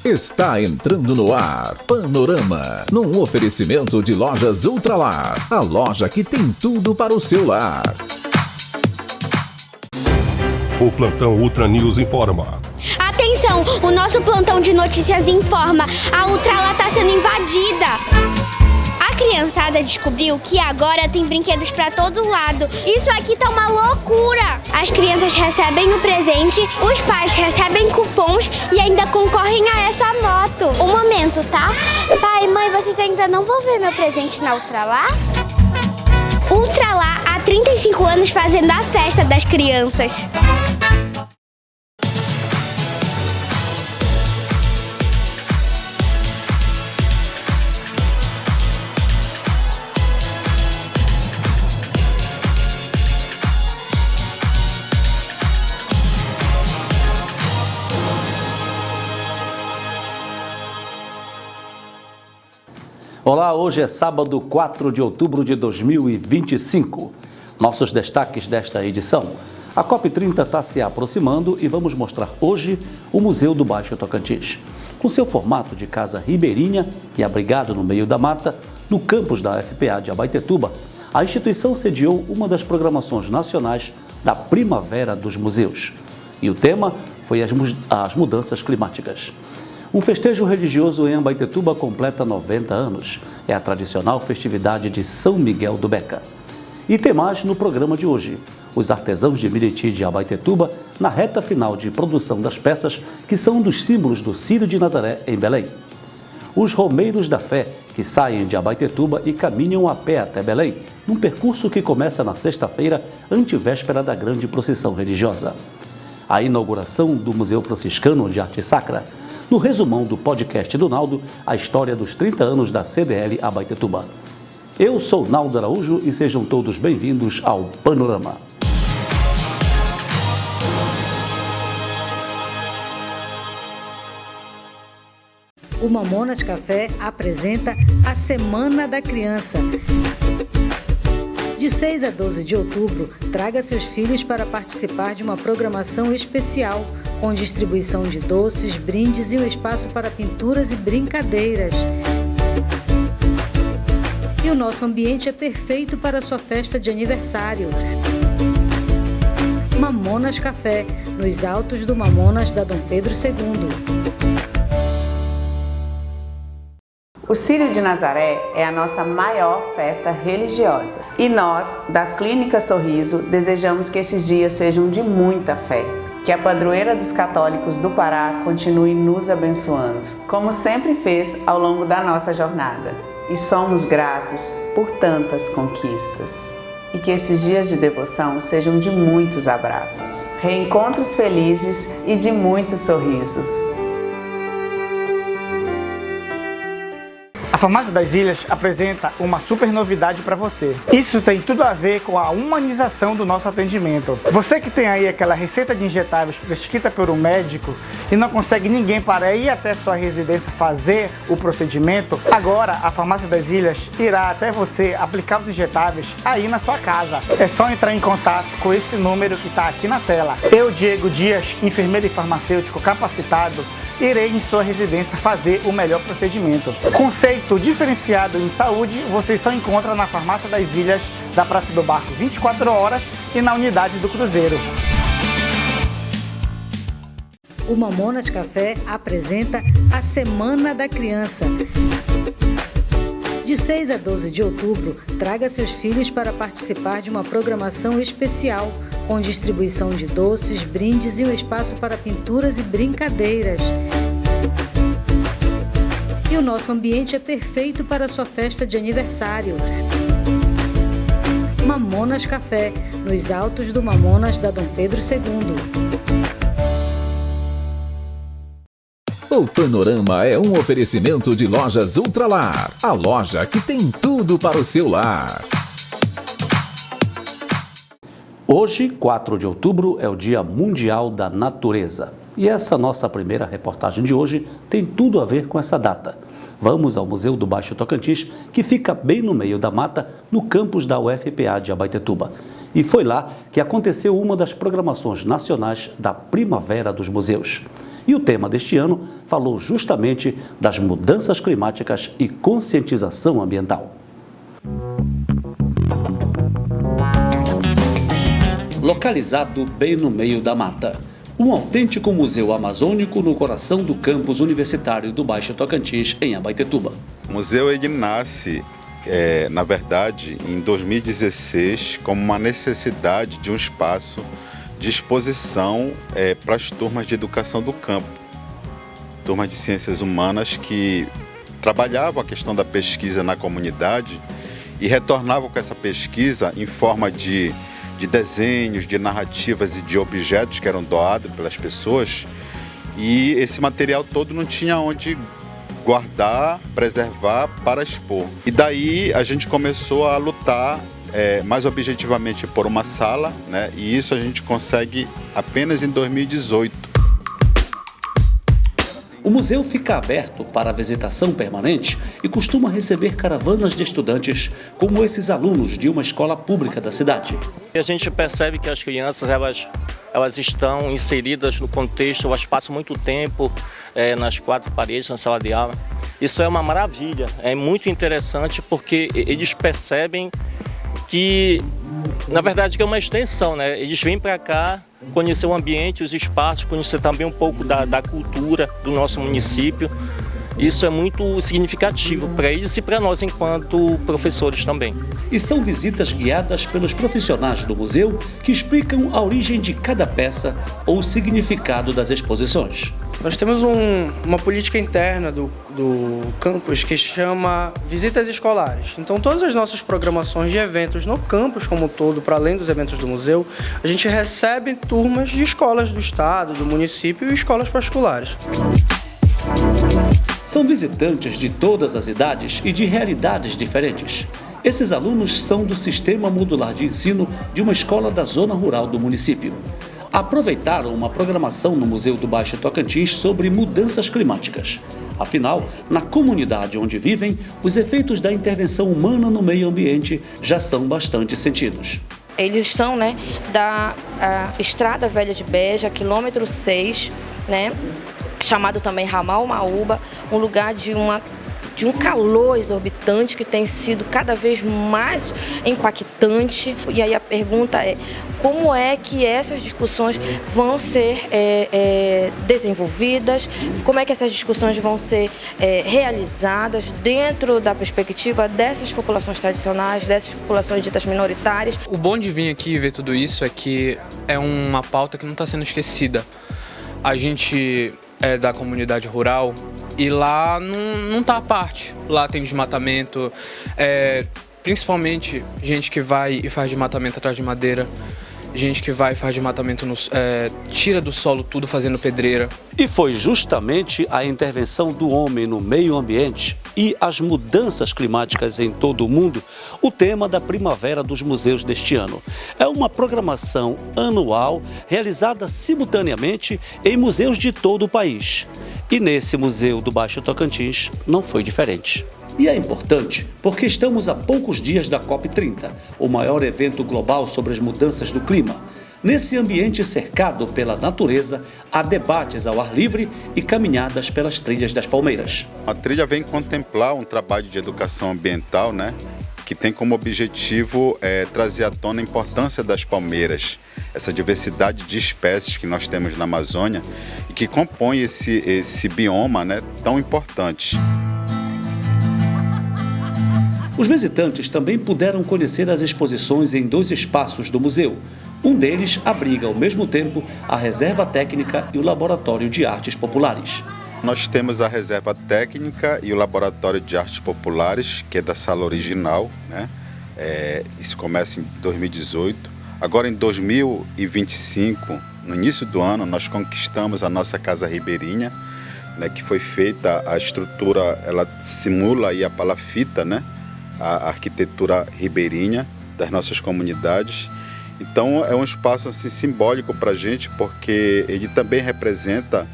Está entrando no ar Panorama, num oferecimento de Lojas Ultralar, a loja que tem tudo para o seu lar. O Plantão Ultra News informa. Atenção, o nosso plantão de notícias informa, a Ultralar está sendo invadida. A criançada descobriu que agora tem brinquedos pra todo lado. Isso aqui tá uma loucura! As crianças recebem o presente, os pais recebem cupons e ainda concorrem a essa moto. Um momento, tá? Pai, mãe, vocês ainda não vão ver meu presente na Ultralar? Ultralar há 35 anos fazendo a festa das crianças. Olá, hoje é sábado, 4 de outubro de 2025. Nossos destaques desta edição. A COP30 está se aproximando e vamos mostrar hoje o Museu do Baixo Tocantins. Com seu formato de casa ribeirinha e abrigado no meio da mata, no campus da UFPA de Abaetetuba, a instituição sediou uma das programações nacionais da Primavera dos Museus. E o tema foi as mudanças climáticas. Um festejo religioso em Abaetetuba completa 90 anos. É a tradicional festividade de São Miguel do Beca. E tem mais no programa de hoje. Os artesãos de Miriti de Abaetetuba na reta final de produção das peças que são um dos símbolos do Círio de Nazaré em Belém. Os romeiros da fé que saem de Abaetetuba e caminham a pé até Belém, num percurso que começa na sexta-feira, antevéspera da grande procissão religiosa. A inauguração do Museu Franciscano de Arte Sacra. No resumão do podcast do Naldo, a história dos 30 anos da CDL Abaetetuba. Eu sou Naldo Araújo e sejam todos bem-vindos ao Panorama. O Mamonas Café apresenta a Semana da Criança. De 6 a 12 de outubro, traga seus filhos para participar de uma programação especial, com distribuição de doces, brindes e um espaço para pinturas e brincadeiras. E o nosso ambiente é perfeito para a sua festa de aniversário. Mamonas Café, nos altos do Mamonas da Dom Pedro II. O Círio de Nazaré é a nossa maior festa religiosa. E nós, das Clínicas Sorriso, desejamos que esses dias sejam de muita fé. Que a padroeira dos católicos do Pará continue nos abençoando, como sempre fez ao longo da nossa jornada. E somos gratos por tantas conquistas. E que esses dias de devoção sejam de muitos abraços, reencontros felizes e de muitos sorrisos. A Farmácia das Ilhas apresenta uma super novidade para você. Isso tem tudo a ver com a humanização do nosso atendimento. Você que tem aí aquela receita de injetáveis prescrita por um médico e não consegue ninguém para ir até sua residência fazer o procedimento, agora a Farmácia das Ilhas irá até você aplicar os injetáveis aí na sua casa. É só entrar em contato com esse número que está aqui na tela. Eu, Diego Dias, enfermeiro e farmacêutico capacitado, irei em sua residência fazer o melhor procedimento. Conceito diferenciado em saúde você só encontra na Farmácia das Ilhas, da Praça do Barco 24 horas e na unidade do Cruzeiro. O Mamonas Café apresenta a Semana da Criança. De 6 a 12 de outubro, traga seus filhos para participar de uma programação especial, com distribuição de doces, brindes e um espaço para pinturas e brincadeiras. E o nosso ambiente é perfeito para a sua festa de aniversário. Mamonas Café, nos altos do Mamonas da Dom Pedro II. O Panorama é um oferecimento de Lojas Ultralar, a loja que tem tudo para o seu lar. Hoje, 4 de outubro, é o Dia Mundial da Natureza. E essa nossa primeira reportagem de hoje tem tudo a ver com essa data. Vamos ao Museu do Baixo Tocantins, que fica bem no meio da mata, no campus da UFPA de Abaetetuba. E foi lá que aconteceu uma das programações nacionais da Primavera dos Museus. E o tema deste ano falou justamente das mudanças climáticas e conscientização ambiental. Localizado bem no meio da mata, um autêntico museu amazônico no coração do campus universitário do Baixo Tocantins, em Abaetetuba. O museu ele nasce, na verdade, em 2016, como uma necessidade de um espaço de exposição para as turmas de educação do campo, turmas de ciências humanas que trabalhavam a questão da pesquisa na comunidade e retornavam com essa pesquisa em forma de desenhos, de narrativas e de objetos que eram doados pelas pessoas, e esse material todo não tinha onde guardar, preservar para expor. E daí a gente começou a lutar mais objetivamente por uma sala, né? E isso a gente consegue apenas em 2018. O museu fica aberto para visitação permanente e costuma receber caravanas de estudantes, como esses alunos de uma escola pública da cidade. A gente percebe que as crianças elas estão inseridas no contexto, elas passam muito tempo nas quatro paredes, na sala de aula. Isso é uma maravilha, é muito interessante porque eles percebem que, na verdade, que é uma extensão, né? Eles vêm para cá conhecer o ambiente, os espaços, conhecer também um pouco da cultura do nosso município. Isso é muito significativo para eles e para nós enquanto professores também. E são visitas guiadas pelos profissionais do museu que explicam a origem de cada peça ou o significado das exposições. Nós temos uma política interna do campus que chama visitas escolares. Então, todas as nossas programações de eventos no campus como um todo, para além dos eventos do museu, a gente recebe turmas de escolas do estado, do município e escolas particulares. São visitantes de todas as idades e de realidades diferentes. Esses alunos são do Sistema Modular de Ensino de uma escola da zona rural do município. Aproveitaram uma programação no Museu do Baixo Tocantins sobre mudanças climáticas. Afinal, na comunidade onde vivem, os efeitos da intervenção humana no meio ambiente já são bastante sentidos. Eles são, da Estrada Velha de Beja, quilômetro 6, chamado também Ramal Maúba, um lugar de um calor exorbitante que tem sido cada vez mais impactante. E aí a pergunta é, como é que essas discussões vão ser desenvolvidas, como é que essas discussões vão ser realizadas dentro da perspectiva dessas populações tradicionais, dessas populações ditas minoritárias. O bom de vir aqui e ver tudo isso é que é uma pauta que não está sendo esquecida. A gente é da comunidade rural e lá não está à parte. Lá tem desmatamento, principalmente gente que vai e faz desmatamento atrás de madeira, gente que vai e faz desmatamento, tira do solo tudo fazendo pedreira. E foi justamente a intervenção do homem no meio ambiente e as mudanças climáticas em todo o mundo o tema da Primavera dos Museus deste ano. É uma programação anual realizada simultaneamente em museus de todo o país. E nesse Museu do Baixo Tocantins não foi diferente. E é importante porque estamos a poucos dias da COP30, o maior evento global sobre as mudanças do clima. Nesse ambiente cercado pela natureza, há debates ao ar livre e caminhadas pelas trilhas das palmeiras. A trilha vem contemplar um trabalho de educação ambiental, que tem como objetivo trazer à tona a importância das palmeiras, essa diversidade de espécies que nós temos na Amazônia e que compõe esse bioma tão importante. Os visitantes também puderam conhecer as exposições em 2 espaços do museu. Um deles abriga ao mesmo tempo a Reserva Técnica e o Laboratório de Artes Populares. Nós temos a Reserva Técnica e o Laboratório de Artes Populares, que é da sala original, Isso começa em 2018. Agora em 2025, no início do ano, nós conquistamos a nossa Casa Ribeirinha, que foi feita, a estrutura, ela simula aí a palafita, a arquitetura ribeirinha das nossas comunidades. Então é um espaço assim, simbólico para a gente, porque ele também representa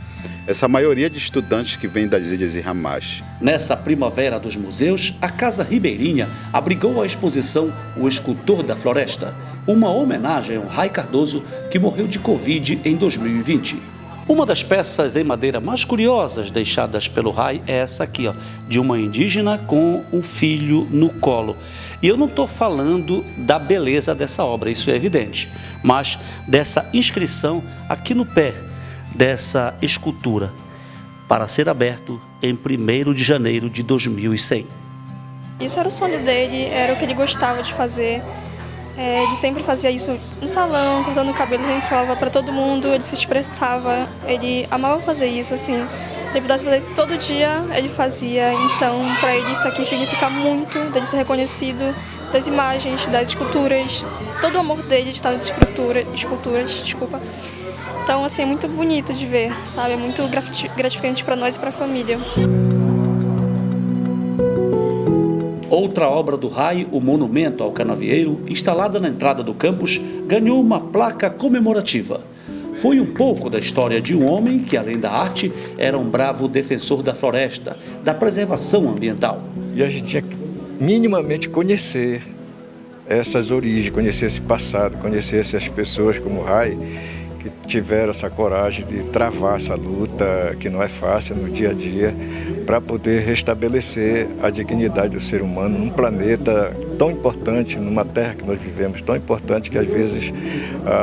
essa maioria de estudantes que vêm das Ilhas Irramás. Nessa Primavera dos Museus, a Casa Ribeirinha abrigou a exposição O Escultor da Floresta, uma homenagem ao Rai Cardoso, que morreu de Covid em 2020. Uma das peças em madeira mais curiosas deixadas pelo Rai é essa aqui, ó, de uma indígena com um filho no colo. E eu não estou falando da beleza dessa obra, isso é evidente, mas dessa inscrição aqui no pé dessa escultura, para ser aberto em 1º de janeiro de 2100. Isso era o sonho dele, era o que ele gostava de fazer. Ele sempre fazia isso no salão, cortando o cabelo, sempre falava para todo mundo, ele se expressava, ele amava fazer isso, assim. Se ele pudesse fazer isso todo dia, ele fazia. Então, para ele isso aqui significa muito, dele ser reconhecido, das imagens, das esculturas, todo o amor dele de estar nas esculturas. Então, assim, é muito bonito de ver, sabe? É muito gratificante para nós e para a família. Outra obra do Rai, o Monumento ao Canavieiro, instalada na entrada do campus, ganhou uma placa comemorativa. Foi um pouco da história de um homem que, além da arte, era um bravo defensor da floresta, da preservação ambiental. E a gente tinha que minimamente conhecer essas origens, conhecer esse passado, conhecer essas pessoas como o Rai, que tiveram essa coragem de travar essa luta, que não é fácil no dia a dia, para poder restabelecer a dignidade do ser humano num planeta tão importante, numa terra que nós vivemos, tão importante que às vezes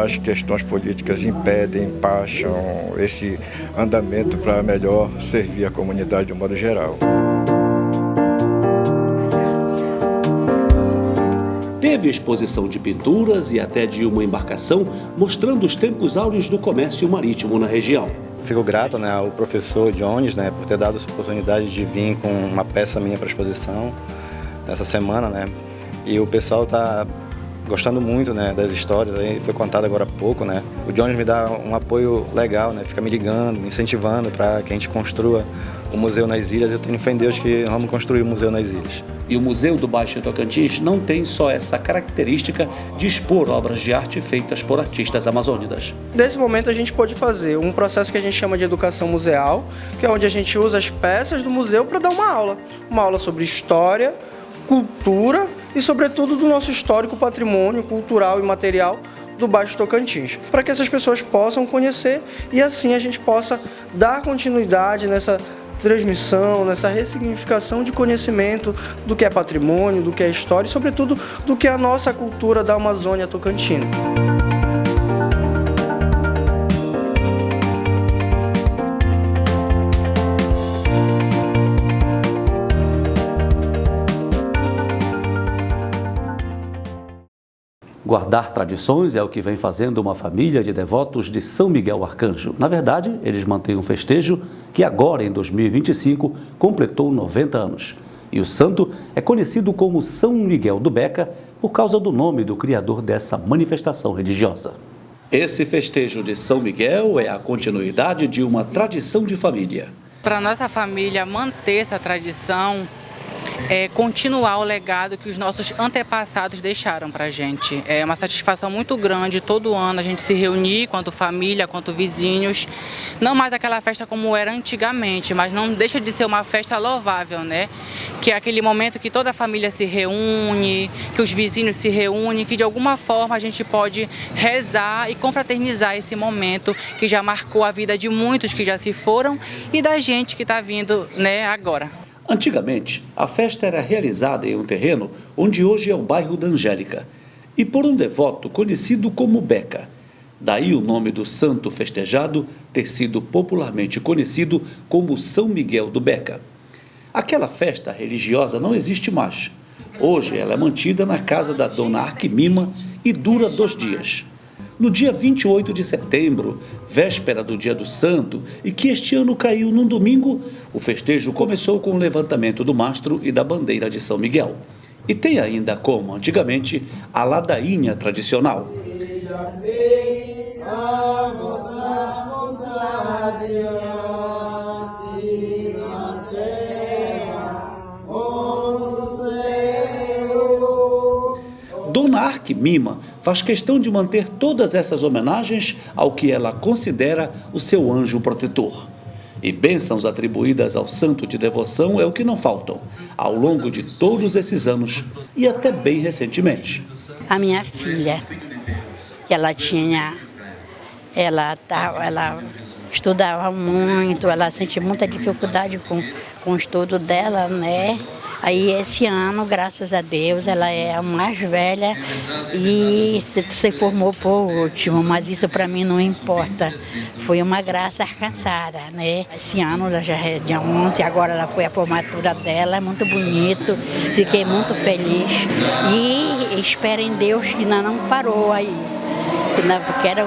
as questões políticas impedem, empacham esse andamento para melhor servir a comunidade de um modo geral. Teve exposição de pinturas e até de uma embarcação mostrando os tempos áureos do comércio marítimo na região. Fico grato, né, ao professor Jones, né, por ter dado essa oportunidade de vir com uma peça minha para a exposição essa semana, né, e o pessoal está gostando muito, né, das histórias, aí foi contado agora há pouco, né. O Jones me dá um apoio legal, né, fica me ligando, me incentivando para que a gente construa o Museu nas Ilhas. Eu tenho fé em Deus que vamos construir o Museu nas Ilhas. E o Museu do Baixo Tocantins não tem só essa característica de expor obras de arte feitas por artistas amazônidas. Nesse momento a gente pode fazer um processo que a gente chama de educação museal, que é onde a gente usa as peças do museu para dar uma aula sobre história, cultura e sobretudo do nosso histórico patrimônio cultural e material do Baixo Tocantins, para que essas pessoas possam conhecer e assim a gente possa dar continuidade nessa transmissão, nessa ressignificação de conhecimento do que é patrimônio, do que é história e, sobretudo, do que é a nossa cultura da Amazônia Tocantina. Guardar tradições é o que vem fazendo uma família de devotos de São Miguel Arcanjo. Na verdade, eles mantêm um festejo que agora, em 2025, completou 90 anos. E o santo é conhecido como São Miguel do Beca por causa do nome do criador dessa manifestação religiosa. Esse festejo de São Miguel é a continuidade de uma tradição de família. Para nossa família manter essa tradição, continuar o legado que os nossos antepassados deixaram para a gente. É uma satisfação muito grande todo ano a gente se reunir, quanto família, quanto vizinhos. Não mais aquela festa como era antigamente, mas não deixa de ser uma festa louvável, né? Que é aquele momento que toda a família se reúne, que os vizinhos se reúnem, que de alguma forma a gente pode rezar e confraternizar esse momento que já marcou a vida de muitos que já se foram e da gente que está vindo, né, agora. Antigamente, a festa era realizada em um terreno onde hoje é o bairro da Angélica e por um devoto conhecido como Beca. Daí o nome do santo festejado ter sido popularmente conhecido como São Miguel do Beca. Aquela festa religiosa não existe mais. Hoje ela é mantida na casa da dona Arquimima e dura 2 dias. No dia 28 de setembro, véspera do Dia do Santo, e que este ano caiu num domingo, o festejo começou com o levantamento do mastro e da bandeira de São Miguel. E tem ainda, como antigamente, a ladainha tradicional. Dona Arquimima faz questão de manter todas essas homenagens ao que ela considera o seu anjo protetor. E bênçãos atribuídas ao santo de devoção é o que não faltam, ao longo de todos esses anos e até bem recentemente. A minha filha, ela estudava muito, ela sentia muita dificuldade com o estudo dela, né? Aí esse ano, graças a Deus, ela é a mais velha e se formou por último, mas isso para mim não importa. Foi uma graça alcançada, né? Esse ano ela já é dia 11, agora ela foi a formatura dela, é muito bonito, fiquei muito feliz e espero em Deus que ainda não parou aí, que era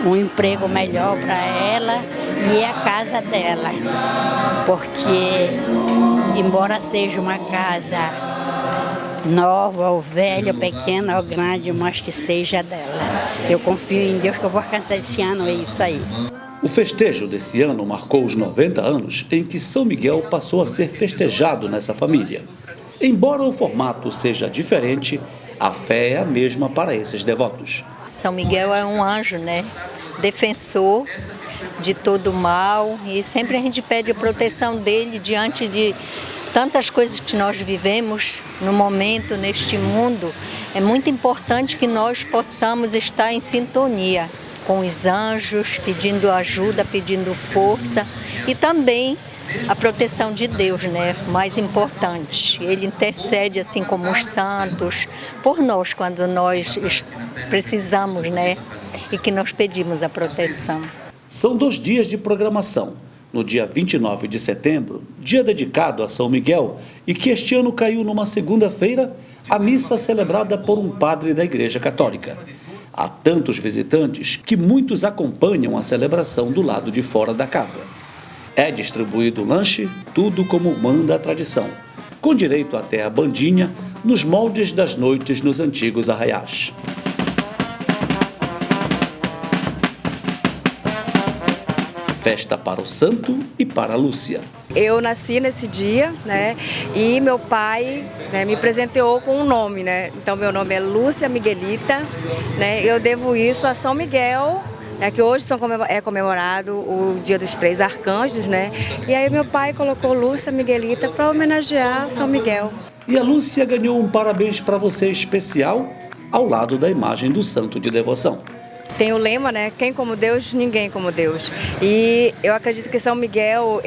um emprego melhor para ela e a casa dela, porque embora seja uma casa nova, ou velha, ou pequena, ou grande, mas que seja dela. Eu confio em Deus que eu vou alcançar esse ano, é isso aí. O festejo desse ano marcou os 90 anos em que São Miguel passou a ser festejado nessa família. Embora o formato seja diferente, a fé é a mesma para esses devotos. São Miguel é um anjo, né? Defensor de todo mal, e sempre a gente pede a proteção dele diante de tantas coisas que nós vivemos no momento, neste mundo. É muito importante que nós possamos estar em sintonia com os anjos, pedindo ajuda, pedindo força e também a proteção de Deus, né? Mais importante. Ele intercede, assim como os santos, por nós quando nós precisamos, né? E que nós pedimos a proteção. São 2 dias de programação. No dia 29 de setembro, dia dedicado a São Miguel, e que este ano caiu numa segunda-feira, a missa celebrada por um padre da Igreja Católica. Há tantos visitantes que muitos acompanham a celebração do lado de fora da casa. É distribuído lanche, tudo como manda a tradição, com direito até a bandinha nos moldes das noites nos antigos arraiais. Festa para o santo e para a Lúcia. Eu nasci nesse dia, né? E meu pai, né, me presenteou com um nome, né? Então meu nome é Lúcia Miguelita, né? Eu devo isso a São Miguel, né, que hoje é comemorado o Dia dos 3 Arcanjos, né? E aí meu pai colocou Lúcia Miguelita para homenagear São Miguel. E a Lúcia ganhou um parabéns para você especial ao lado da imagem do santo de devoção. Tem o lema, né? Quem como Deus, ninguém como Deus. E eu acredito que São Miguel,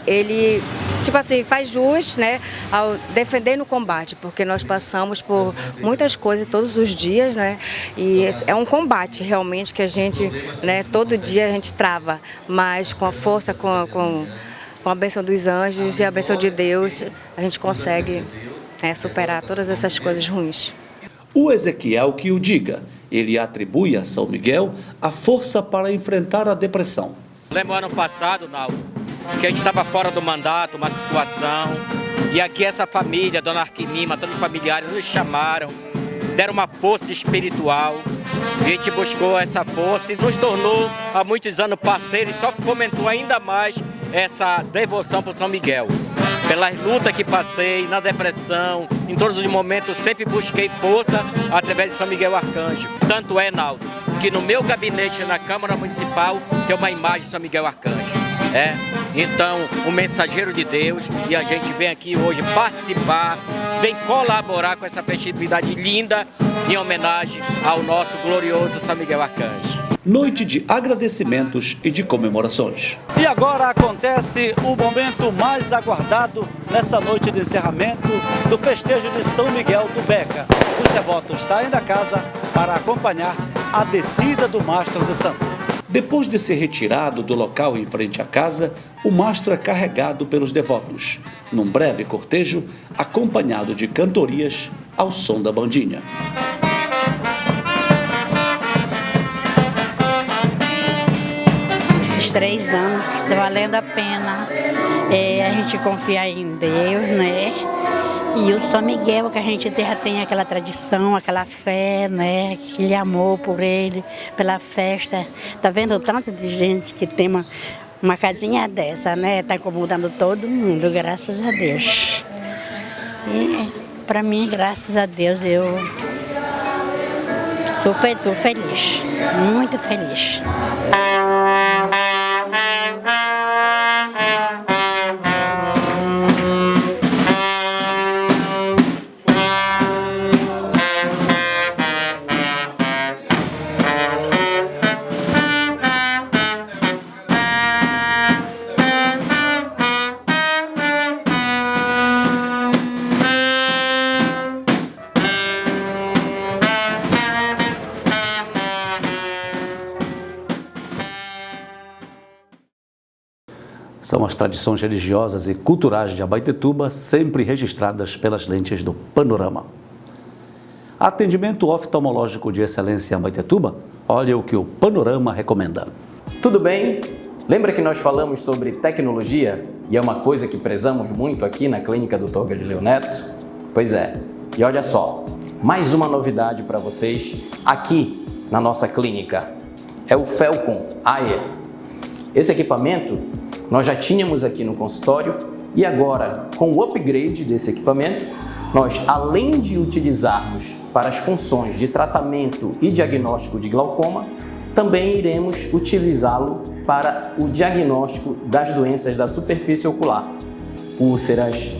ele, tipo assim, faz jus, né, ao defender no combate, porque nós passamos por muitas coisas todos os dias, né? E é um combate realmente que a gente, né, todo dia a gente trava, mas com a força, com a bênção dos anjos e a bênção de Deus, a gente consegue, né, superar todas essas coisas ruins. O Ezequiel que o diga. Ele atribui a São Miguel a força para enfrentar a depressão. Lembro ano passado, Naldo, que a gente estava fora do mandato, uma situação, e aqui essa família, Dona Arquimima, todos os familiares nos chamaram, deram uma força espiritual, e a gente buscou essa força e nos tornou há muitos anos parceiros, e só fomentou ainda mais essa devoção para São Miguel. Pelas lutas que passei, na depressão, em todos os momentos, sempre busquei força através de São Miguel Arcanjo. Tanto é, Naldo, que no meu gabinete na Câmara Municipal tem uma imagem de São Miguel Arcanjo. Então, o mensageiro de Deus, e a gente vem aqui hoje participar, vem colaborar com essa festividade linda em homenagem ao nosso glorioso São Miguel Arcanjo. Noite de agradecimentos e de comemorações. E agora acontece o momento mais aguardado nessa noite de encerramento do festejo de São Miguel do Beca. Os devotos saem da casa para acompanhar a descida do mastro do santo. Depois de ser retirado do local em frente à casa, o mastro é carregado pelos devotos, num breve cortejo, acompanhado de cantorias ao som da bandinha. Esses 3 anos está valendo a pena. A gente confiar em Deus, né? E o São Miguel, que a gente já tem aquela tradição, aquela fé, né? Aquele amor por ele, pela festa. Tá vendo tanto de gente que tem uma casinha dessa, né? Tá incomodando todo mundo, graças a Deus. E para mim, graças a Deus, eu tô feliz, muito feliz. São as tradições religiosas e culturais de Abaetetuba, sempre registradas pelas lentes do Panorama. Atendimento oftalmológico de excelência em Abaetetuba? Olha o que o Panorama recomenda. Tudo bem? Lembra que nós falamos sobre tecnologia? E é uma coisa que prezamos muito aqui na Clínica Dr. Galileu Neto? Pois é, e olha só, mais uma novidade para vocês aqui na nossa clínica. É o Felcon Air. Esse equipamento nós já tínhamos aqui no consultório e agora, com o upgrade desse equipamento, nós, além de utilizarmos para as funções de tratamento e diagnóstico de glaucoma, também iremos utilizá-lo para o diagnóstico das doenças da superfície ocular, úlceras,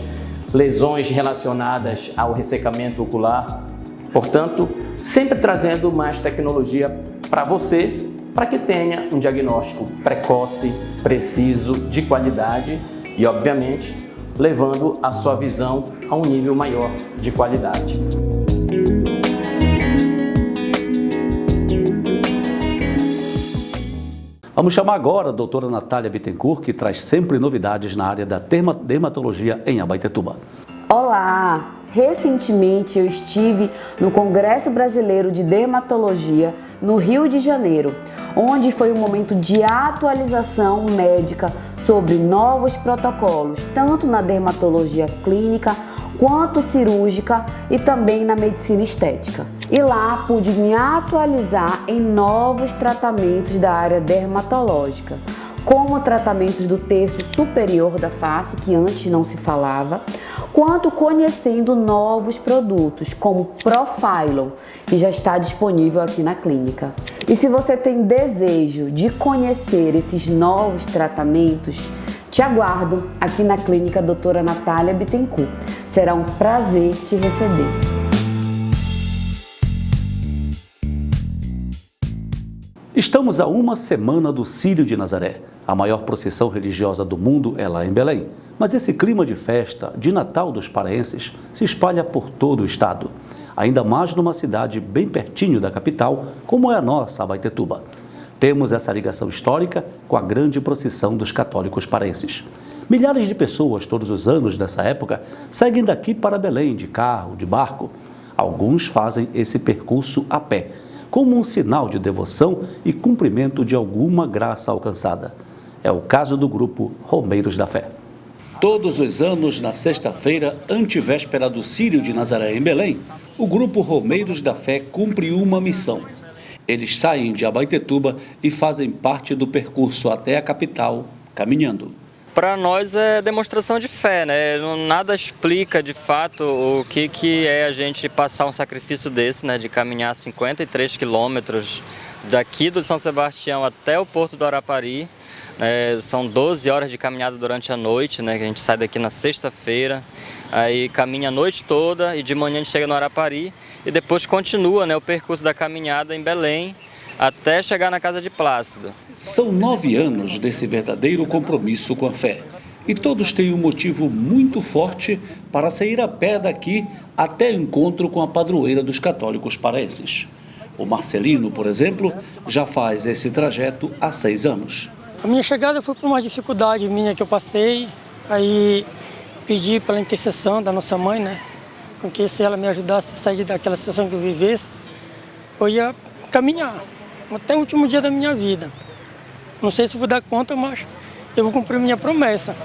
lesões relacionadas ao ressecamento ocular. Portanto, sempre trazendo mais tecnologia para você, para que tenha um diagnóstico precoce, preciso, de qualidade e, obviamente, levando a sua visão a um nível maior de qualidade. Vamos chamar agora a doutora Natália Bittencourt, que traz sempre novidades na área da dermatologia em Abaetetuba. Olá! Recentemente eu estive no Congresso Brasileiro de Dermatologia, no Rio de Janeiro, onde foi um momento de atualização médica sobre novos protocolos, tanto na dermatologia clínica quanto cirúrgica e também na medicina estética. E lá pude me atualizar em novos tratamentos da área dermatológica, como tratamentos do terço superior da face, que antes não se falava, quanto conhecendo novos produtos, como Profilon, que já está disponível aqui na clínica. E se você tem desejo de conhecer esses novos tratamentos, te aguardo aqui na clínica doutora Natália Bittencourt. Será um prazer te receber. Estamos a uma semana do Círio de Nazaré. A maior procissão religiosa do mundo é lá em Belém. Mas esse clima de festa, de Natal dos paraenses, se espalha por todo o estado. Ainda mais numa cidade bem pertinho da capital, como é a nossa, Abaetetuba. Temos essa ligação histórica com a grande procissão dos católicos paraenses. Milhares de pessoas, todos os anos dessa época, seguem daqui para Belém, de carro, de barco. Alguns fazem esse percurso a pé, como um sinal de devoção e cumprimento de alguma graça alcançada. É o caso do grupo Romeiros da Fé. Todos os anos, na sexta-feira, antevéspera do Círio de Nazaré em Belém, o grupo Romeiros da Fé cumpre uma missão. Eles saem de Abaetetuba e fazem parte do percurso até a capital, caminhando. Para nós é demonstração de fé, né? Nada explica de fato o que é a gente passar um sacrifício desse, né? De caminhar 53 quilômetros daqui do São Sebastião até o Porto do Arapari. São 12 horas de caminhada durante a noite, né? Que a gente sai daqui na sexta-feira, aí caminha a noite toda e de manhã a gente chega no Arapari e depois continua, né, o percurso da caminhada em Belém até chegar na casa de Plácido. São 9 anos desse verdadeiro compromisso com a fé. E todos têm um motivo muito forte para sair a pé daqui até o encontro com a padroeira dos católicos paraenses. O Marcelino, por exemplo, já faz esse trajeto há 6 anos. A minha chegada foi por uma dificuldade minha que eu passei, aí pedi pela intercessão da nossa mãe, né? Com que se ela me ajudasse a sair daquela situação que eu vivesse, eu ia caminhar até o último dia da minha vida. Não sei se vou dar conta, mas eu vou cumprir minha promessa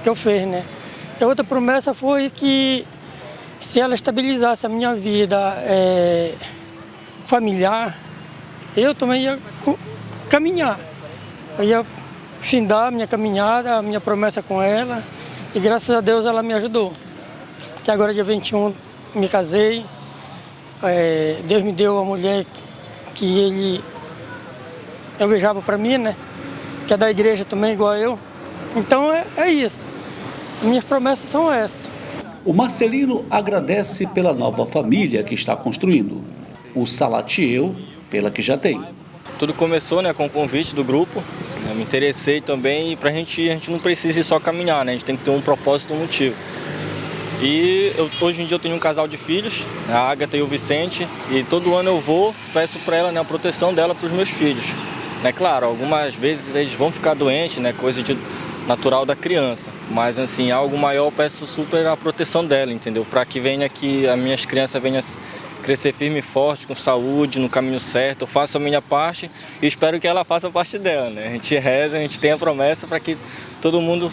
que eu fiz, né? E a outra promessa foi que se ela estabilizasse a minha vida familiar, eu também ia caminhar. Eu ia findar a minha caminhada, a minha promessa com ela, e graças a Deus ela me ajudou. Que agora dia 21 me casei, Deus me deu a mulher que ele alvejava para mim, né? Que é da igreja também, igual eu. Então é isso. Minhas promessas são essas. O Marcelino agradece pela nova família que está construindo. O Salatiel, pela que já tem. Tudo começou, né, com o convite do grupo. Eu me interessei também e a gente não precisa só caminhar, né? A gente tem que ter um propósito, um motivo. E hoje em dia eu tenho um casal de filhos, a Ágata e o Vicente, e todo ano eu vou, peço para ela, né, a proteção dela para os meus filhos. Né, claro, algumas vezes eles vão ficar doentes, né, coisa de natural da criança. Mas assim, algo maior, eu peço super a proteção dela, entendeu? Para que venha aqui, as minhas crianças venham crescer firme e forte, com saúde, no caminho certo. Eu faço a minha parte e espero que ela faça a parte dela, né? A gente reza, a gente tem a promessa para que todo mundo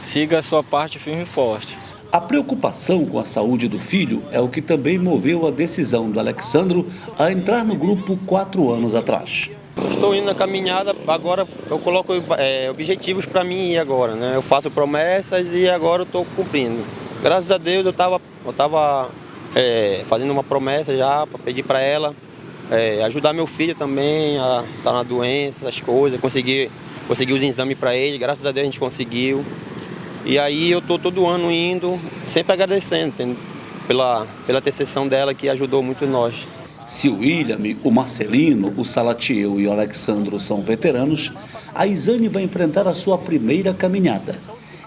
siga a sua parte firme e forte. A preocupação com a saúde do filho é o que também moveu a decisão do Alexandro a entrar no grupo 4 anos atrás. Eu estou indo na caminhada, agora eu coloco objetivos para mim ir agora, né? Eu faço promessas e agora eu estou cumprindo. Graças a Deus eu estava fazendo uma promessa já para pedir para ela ajudar meu filho também a estar na doença, as coisas, conseguir os exames para ele. Graças a Deus a gente conseguiu. E aí eu estou todo ano indo, sempre agradecendo pela intercessão dela que ajudou muito nós. Se o William, o Marcelino, o Salatiel e o Alexandro são veteranos, a Isane vai enfrentar a sua primeira caminhada.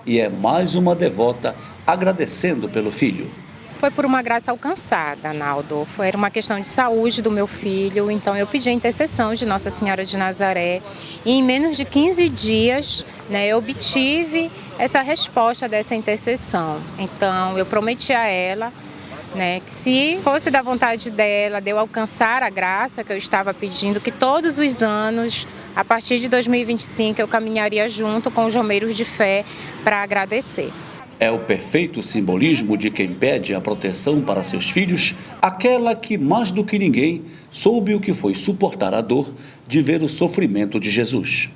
E é mais uma devota agradecendo pelo filho. Foi por uma graça alcançada, Naldo. Foi uma questão de saúde do meu filho, então eu pedi a intercessão de Nossa Senhora de Nazaré. E em menos de 15 dias, eu obtive essa resposta dessa intercessão. Então eu prometi a ela, que se fosse da vontade dela, de eu alcançar a graça que eu estava pedindo, que todos os anos, a partir de 2025, eu caminharia junto com os romeiros de fé para agradecer. É o perfeito simbolismo de quem pede a proteção para seus filhos, aquela que, mais do que ninguém, soube o que foi suportar a dor de ver o sofrimento de Jesus.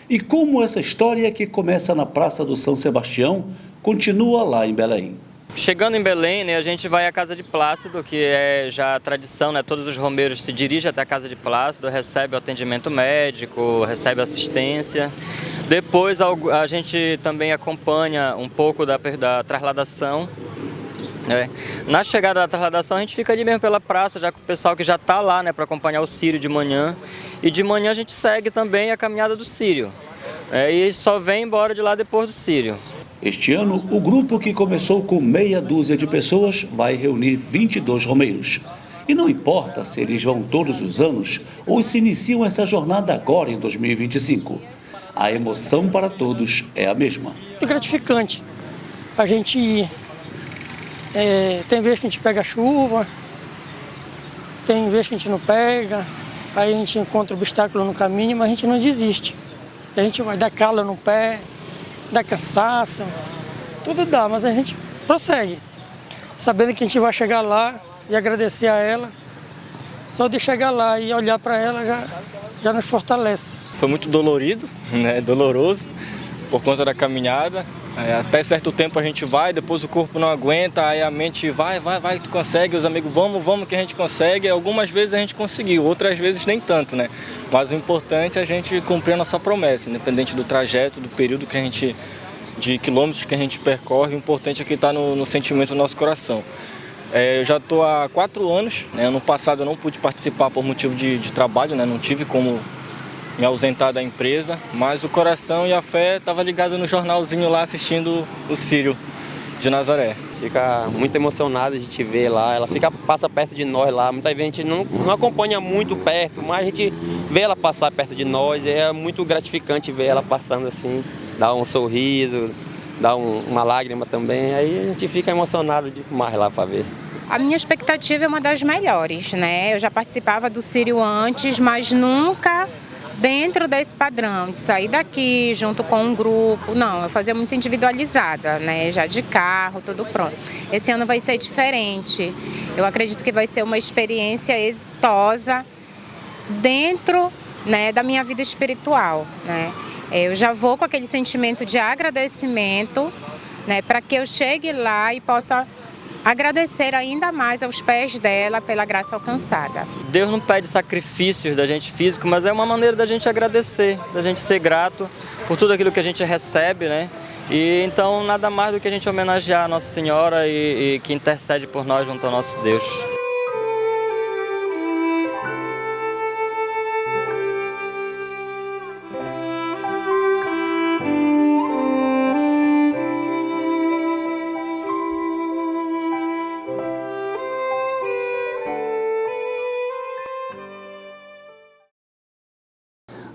E como essa história que começa na Praça do São Sebastião, continua lá em Belém. Chegando em Belém, a gente vai à Casa de Plácido, que é já a tradição, todos os romeiros se dirigem até a Casa de Plácido, recebem o atendimento médico, recebem assistência. Depois a gente também acompanha um pouco da trasladação. Na chegada da trasladação a gente fica ali mesmo pela praça, já com o pessoal que já está lá para acompanhar o Círio de manhã. E de manhã a gente segue também a caminhada do Círio. E só vem embora de lá depois do Círio. Este ano, o grupo que começou com meia dúzia de pessoas vai reunir 22 romeiros. E não importa se eles vão todos os anos ou se iniciam essa jornada agora em 2025. A emoção para todos é a mesma. É gratificante a gente ir. Tem vezes que a gente pega chuva, tem vezes que a gente não pega, aí a gente encontra obstáculo no caminho, mas a gente não desiste. A gente vai dar calo no pé, dá cansaço, tudo dá, mas a gente prossegue, sabendo que a gente vai chegar lá e agradecer a ela. Só de chegar lá e olhar para ela já nos fortalece. Foi muito dolorido, doloroso, por conta da caminhada. Até certo tempo a gente vai, depois o corpo não aguenta, aí a mente vai, tu consegue, os amigos, vamos que a gente consegue. Algumas vezes a gente conseguiu, outras vezes nem tanto, Mas o importante é a gente cumprir a nossa promessa, independente do trajeto, do período de quilômetros que a gente percorre, o importante é que está no sentimento do nosso coração. Eu já estou há 4 anos, ano passado eu não pude participar por motivo de trabalho, não tive como me ausentar da empresa, mas o coração e a fé estavam ligados no jornalzinho lá assistindo o Círio de Nazaré. Fica muito emocionado a gente ver lá, ela passa perto de nós lá, muitas vezes a gente não acompanha muito perto, mas a gente vê ela passar perto de nós, é muito gratificante ver ela passando assim, dá um sorriso, dá uma lágrima também, aí a gente fica emocionado demais lá para ver. A minha expectativa é uma das melhores, Eu já participava do Círio antes, mas nunca dentro desse padrão, de sair daqui junto com um grupo. Não, eu fazia muito individualizada, já de carro, tudo pronto. Esse ano vai ser diferente. Eu acredito que vai ser uma experiência exitosa dentro, da minha vida espiritual, Eu já vou com aquele sentimento de agradecimento, para que eu chegue lá e possa agradecer ainda mais aos pés dela pela graça alcançada. Deus não pede sacrifícios da gente físico, mas é uma maneira da gente agradecer, da gente ser grato por tudo aquilo que a gente recebe, E então nada mais do que a gente homenagear a Nossa Senhora e que intercede por nós junto ao nosso Deus.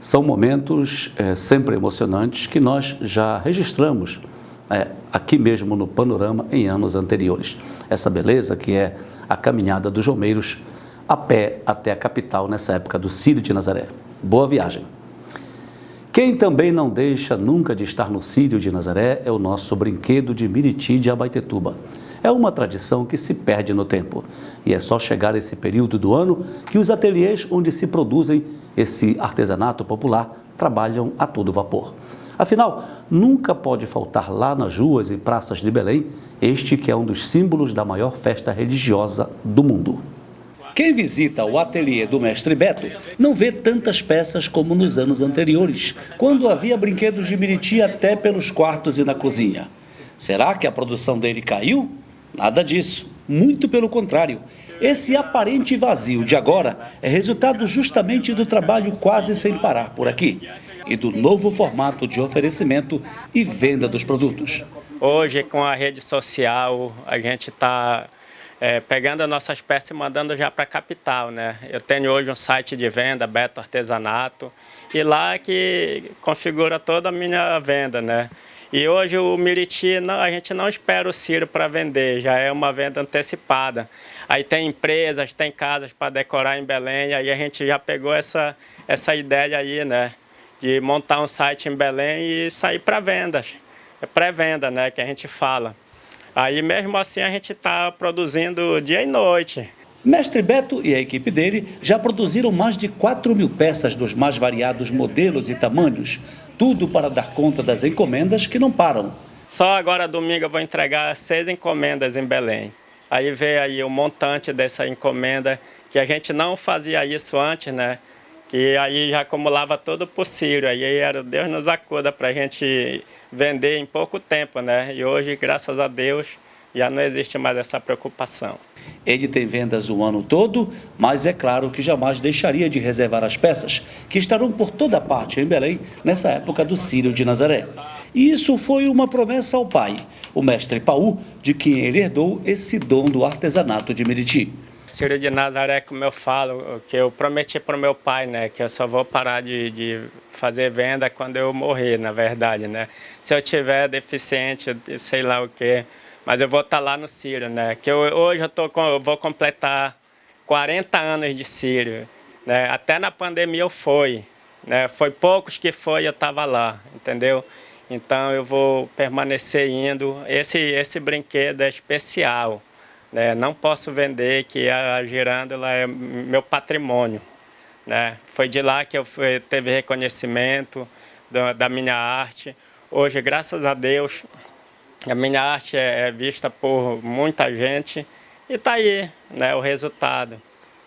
São momentos sempre emocionantes que nós já registramos aqui mesmo no Panorama em anos anteriores. Essa beleza que é a caminhada dos romeiros a pé até a capital nessa época do Círio de Nazaré. Boa viagem! Quem também não deixa nunca de estar no Círio de Nazaré é o nosso brinquedo de Miriti de Abaetetuba. É uma tradição que se perde no tempo e é só chegar esse período do ano que os ateliês onde se produzem esse artesanato popular trabalham a todo vapor. Afinal, nunca pode faltar lá nas ruas e praças de Belém este que é um dos símbolos da maior festa religiosa do mundo. Quem visita o ateliê do Mestre Beto não vê tantas peças como nos anos anteriores, quando havia brinquedos de Miriti até pelos quartos e na cozinha. Será que a produção dele caiu? Nada disso, muito pelo contrário. Esse aparente vazio de agora é resultado justamente do trabalho quase sem parar por aqui e do novo formato de oferecimento e venda dos produtos. Hoje, com a rede social, a gente está pegando as nossas peças e mandando já para a capital, né? Eu tenho hoje um site de venda, Beto Artesanato, e lá que configura toda a minha venda, né? E hoje o Miriti, a gente não espera o Círio para vender, já é uma venda antecipada. Aí tem empresas, tem casas para decorar em Belém, aí a gente já pegou essa ideia aí, né? De montar um site em Belém e sair para vendas. É pré-venda, né? Que a gente fala. Aí mesmo assim a gente está produzindo dia e noite. Mestre Beto e a equipe dele já produziram mais de 4.000 peças dos mais variados modelos e tamanhos. Tudo para dar conta das encomendas que não param. Só agora domingo eu vou entregar 6 encomendas em Belém. Aí veio aí o montante dessa encomenda, que a gente não fazia isso antes, né? Que aí já acumulava todo por Círio. Aí era Deus nos acuda para a gente vender em pouco tempo, né? E hoje, graças a Deus, já não existe mais essa preocupação. Ele tem vendas o ano todo, mas é claro que jamais deixaria de reservar as peças que estarão por toda parte em Belém nessa época do Círio de Nazaré. E isso foi uma promessa ao pai, o mestre Paú, de quem ele herdou esse dom do artesanato de Miriti. Círio de Nazaré, como eu falo, que eu prometi para o meu pai, né, que eu só vou parar de fazer venda quando eu morrer, na verdade, né. Se eu tiver deficiente, sei lá o quê, mas eu vou estar lá no Círio, né, que hoje eu vou completar 40 anos de Círio, né, até na pandemia eu fui, né, foi poucos que eu estava lá, entendeu? Então eu vou permanecer indo, esse brinquedo é especial. Não posso vender, que a girândola é meu patrimônio, né? Foi de lá que eu teve reconhecimento da minha arte. Hoje, graças a Deus, a minha arte é vista por muita gente e está aí, né, o resultado.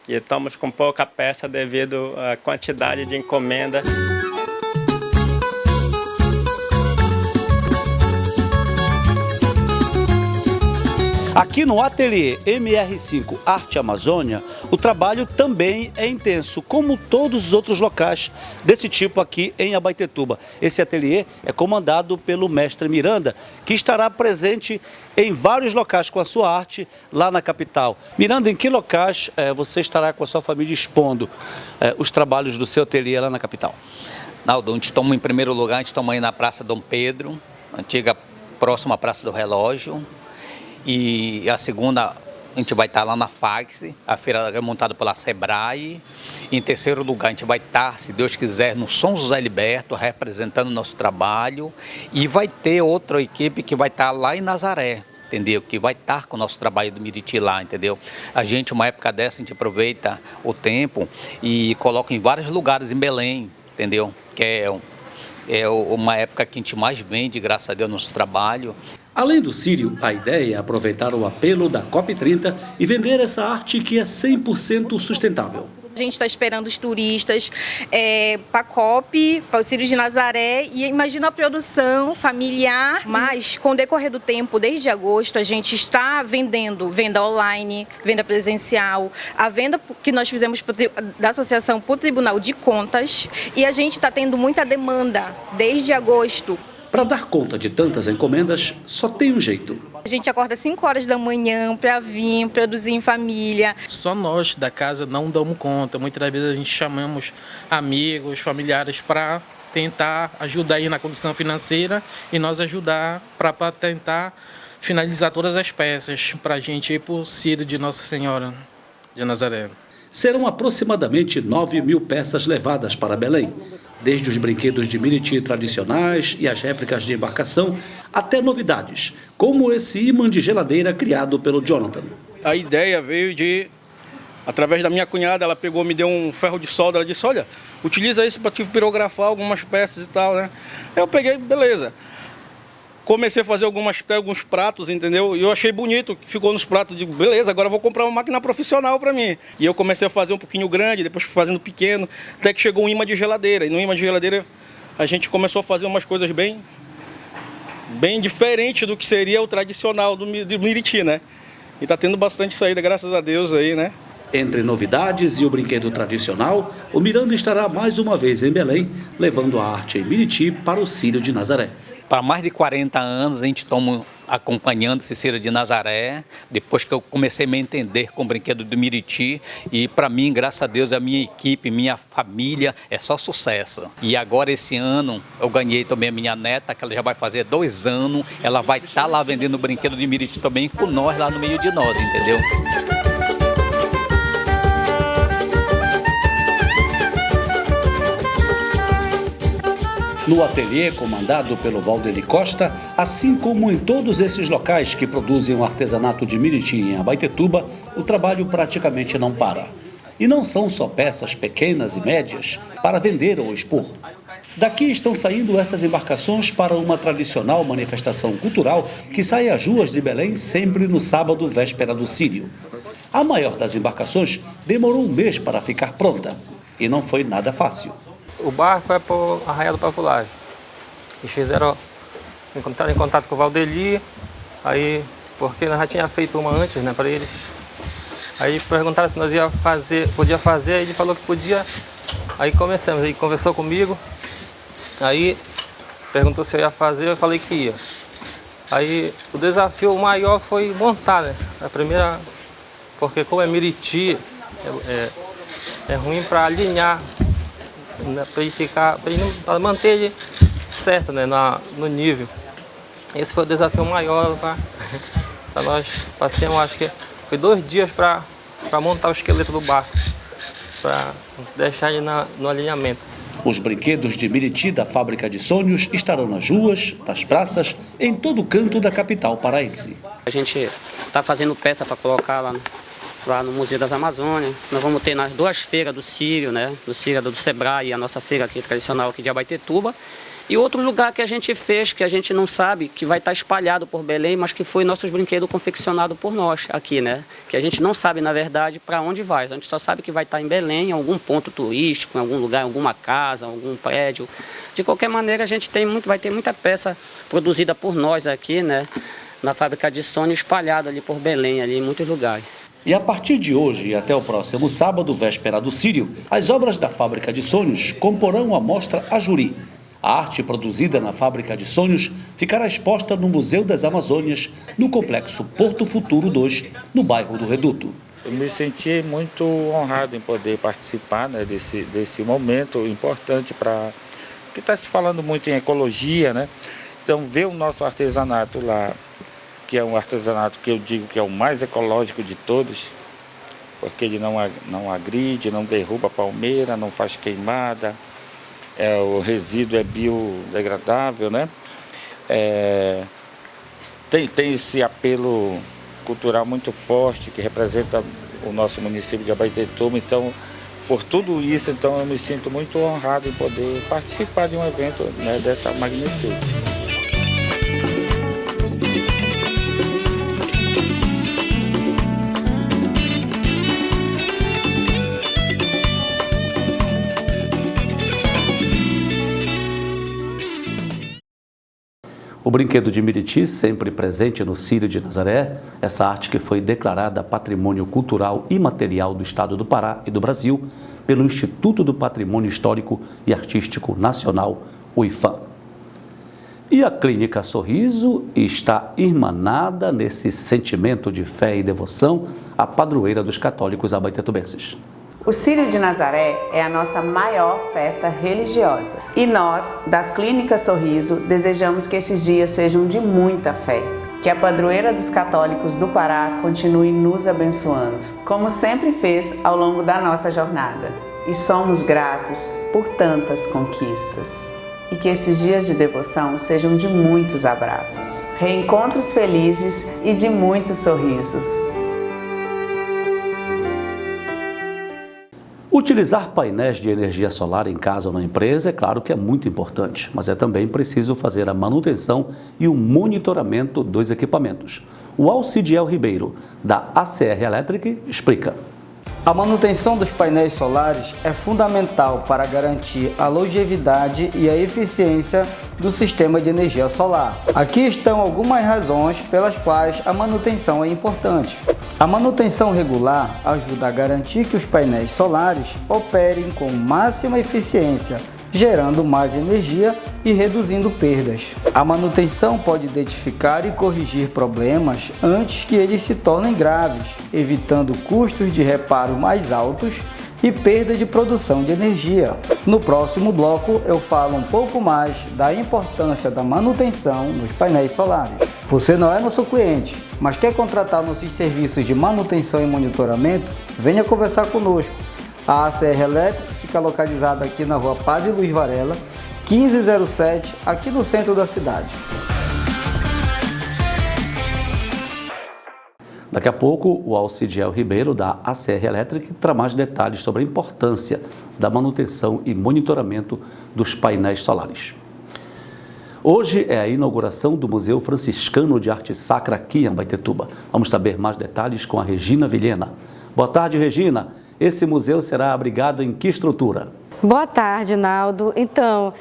Que estamos com pouca peça devido à quantidade de encomendas. Aqui no ateliê MR5 Arte Amazônia, o trabalho também é intenso, como todos os outros locais desse tipo aqui em Abaetetuba. Esse ateliê é comandado pelo mestre Miranda, que estará presente em vários locais com a sua arte lá na capital. Miranda, em que locais você estará com a sua família expondo os trabalhos do seu ateliê lá na capital? Naldo, a gente toma em primeiro lugar, a gente toma aí na Praça Dom Pedro, antiga próxima à Praça do Relógio. E a segunda, a gente vai estar lá na Fax, a feira é montada pela Sebrae. Em terceiro lugar, a gente vai estar, se Deus quiser, no São José Liberto, representando o nosso trabalho. E vai ter outra equipe que vai estar lá em Nazaré, entendeu? Que vai estar com o nosso trabalho do Miriti lá, entendeu? A gente, uma época dessa, a gente aproveita o tempo e coloca em vários lugares em Belém, entendeu? Que é uma época que a gente mais vende, graças a Deus, nosso trabalho. Além do Círio, a ideia é aproveitar o apelo da COP30 e vender essa arte que é 100% sustentável. A gente está esperando os turistas para a COP, para o Círio de Nazaré, e imagina a produção familiar, mas com o decorrer do tempo, desde agosto, a gente está vendendo venda online, venda presencial, a venda que nós fizemos da associação para o Tribunal de Contas, e a gente está tendo muita demanda desde agosto. Para dar conta de tantas encomendas, só tem um jeito. A gente acorda 5 horas da manhã para vir produzir em família. Só nós da casa não damos conta. Muitas das vezes a gente chamamos amigos, familiares para tentar ajudar aí na condição financeira e nós ajudar para tentar finalizar todas as peças para a gente ir para o Círio de Nossa Senhora de Nazaré. Serão aproximadamente 9.000 peças levadas para Belém, desde os brinquedos de Miriti tradicionais e as réplicas de embarcação, até novidades, como esse imã de geladeira criado pelo Jonathan. A ideia veio através da minha cunhada, ela pegou, me deu um ferro de solda, ela disse, olha, utiliza isso para pirografar algumas peças e tal, né? Eu peguei, beleza. Comecei a fazer alguns pratos, entendeu? E eu achei bonito, ficou nos pratos, digo, beleza, agora eu vou comprar uma máquina profissional para mim. E eu comecei a fazer um pouquinho grande, depois fui fazendo pequeno, até que chegou um imã de geladeira. E no imã de geladeira a gente começou a fazer umas coisas bem diferentes do que seria o tradicional do Miriti, né? E tá tendo bastante saída, graças a Deus aí, né? Entre novidades e o brinquedo tradicional, o Miranda estará mais uma vez em Belém, levando a arte em Miriti para o Círio de Nazaré. Para mais de 40 anos a gente toma acompanhando esse Círio de Nazaré, depois que eu comecei a me entender com o brinquedo do Miriti, e para mim, graças a Deus, a minha equipe, minha família, é só sucesso. E agora esse ano eu ganhei também a minha neta, que ela já vai fazer 2 anos, ela vai estar lá vendendo o brinquedo de Miriti também com nós lá no meio de nós, entendeu? No ateliê comandado pelo Valdeli Costa, assim como em todos esses locais que produzem o artesanato de Miriti em Abaetetuba, o trabalho praticamente não para. E não são só peças pequenas e médias para vender ou expor. Daqui estão saindo essas embarcações para uma tradicional manifestação cultural que sai às ruas de Belém sempre no sábado, véspera do Círio. A maior das embarcações demorou 1 mês para ficar pronta e não foi nada fácil. O barco é para o Arraial do Pavulagem. Eles entraram em contato com o Valdeli, aí, porque nós já tínhamos feito uma antes, né, para eles. Aí perguntaram se nós podia fazer, aí ele falou que podia. Aí começamos, ele conversou comigo, aí perguntou se eu ia fazer, eu falei que ia. Aí o desafio maior foi montar, né, a primeira, porque como é Miriti, é ruim para alinhar, para ele manter ele certo, né, no nível. Esse foi o desafio maior para nós. Passamos, acho que foi 2 dias para montar o esqueleto do barco, para deixar ele no alinhamento. Os brinquedos de Miriti da Fábrica de Sonhos estarão nas ruas, nas praças, em todo canto da capital paraense. A gente está fazendo peça para colocar lá no Museu das Amazônias. Nós vamos ter nas 2 feiras do Círio, né? Do Círio do Sebrae, a nossa feira aqui tradicional aqui de Abaetetuba. E outro lugar que a gente fez, que a gente não sabe, que vai estar espalhado por Belém, mas que foi nossos brinquedos confeccionados por nós aqui, né? Que a gente não sabe, na verdade, para onde vai. A gente só sabe que vai estar em Belém, em algum ponto turístico, em algum lugar, em alguma casa, em algum prédio. De qualquer maneira, a gente vai ter muita peça produzida por nós aqui, né? Na Fábrica de Sonhos, espalhada ali por Belém, ali em muitos lugares. E a partir de hoje e até o próximo sábado, véspera do Círio, as obras da Fábrica de Sonhos comporão a mostra Ajuri. A arte produzida na Fábrica de Sonhos ficará exposta no Museu das Amazônias, no Complexo Porto Futuro 2, no bairro do Reduto. Eu me senti muito honrado em poder participar, né, desse momento importante porque está se falando muito em ecologia, né? Então ver o nosso artesanato lá, que é um artesanato que eu digo que é o mais ecológico de todos, porque ele não agride, não derruba palmeira, não faz queimada, o resíduo é biodegradável, né? Tem esse apelo cultural muito forte que representa o nosso município de Abaetetuba. Então, por tudo isso, então, eu me sinto muito honrado em poder participar de um evento, né, dessa magnitude. O brinquedo de Miriti, sempre presente no Círio de Nazaré, essa arte que foi declarada Patrimônio Cultural Imaterial do Estado do Pará e do Brasil pelo Instituto do Patrimônio Histórico e Artístico Nacional, o IFAM. E a Clínica Sorriso está irmanada nesse sentimento de fé e devoção à padroeira dos católicos abaetetubenses. O Círio de Nazaré é a nossa maior festa religiosa. E nós, das Clínicas Sorriso, desejamos que esses dias sejam de muita fé. Que a padroeira dos católicos do Pará continue nos abençoando, como sempre fez ao longo da nossa jornada. E somos gratos por tantas conquistas. E que esses dias de devoção sejam de muitos abraços, reencontros felizes e de muitos sorrisos. Utilizar painéis de energia solar em casa ou na empresa é claro que é muito importante, mas é também preciso fazer a manutenção e o monitoramento dos equipamentos. O Alcidiel Ribeiro, da ACR Electric, explica. A manutenção dos painéis solares é fundamental para garantir a longevidade e a eficiência do sistema de energia solar. Aqui estão algumas razões pelas quais a manutenção é importante. A manutenção regular ajuda a garantir que os painéis solares operem com máxima eficiência, gerando mais energia e reduzindo perdas. A manutenção pode identificar e corrigir problemas antes que eles se tornem graves, evitando custos de reparo mais altos e perda de produção de energia. No próximo bloco eu falo um pouco mais da importância da manutenção nos painéis solares. Você não é nosso cliente, mas quer contratar nossos serviços de manutenção e monitoramento? Venha conversar conosco. A ACR Elétrica fica localizada aqui na rua Padre Luiz Varela, 1507, aqui no centro da cidade. Daqui a pouco, o Alcidiel Ribeiro, da ACR Electric, traz mais detalhes sobre a importância da manutenção e monitoramento dos painéis solares. Hoje é a inauguração do Museu Franciscano de Arte Sacra aqui em Abaetetuba. Vamos saber mais detalhes com a Regina Vilhena. Boa tarde, Regina. Esse museu será abrigado em que estrutura? Boa tarde, Naldo. Então,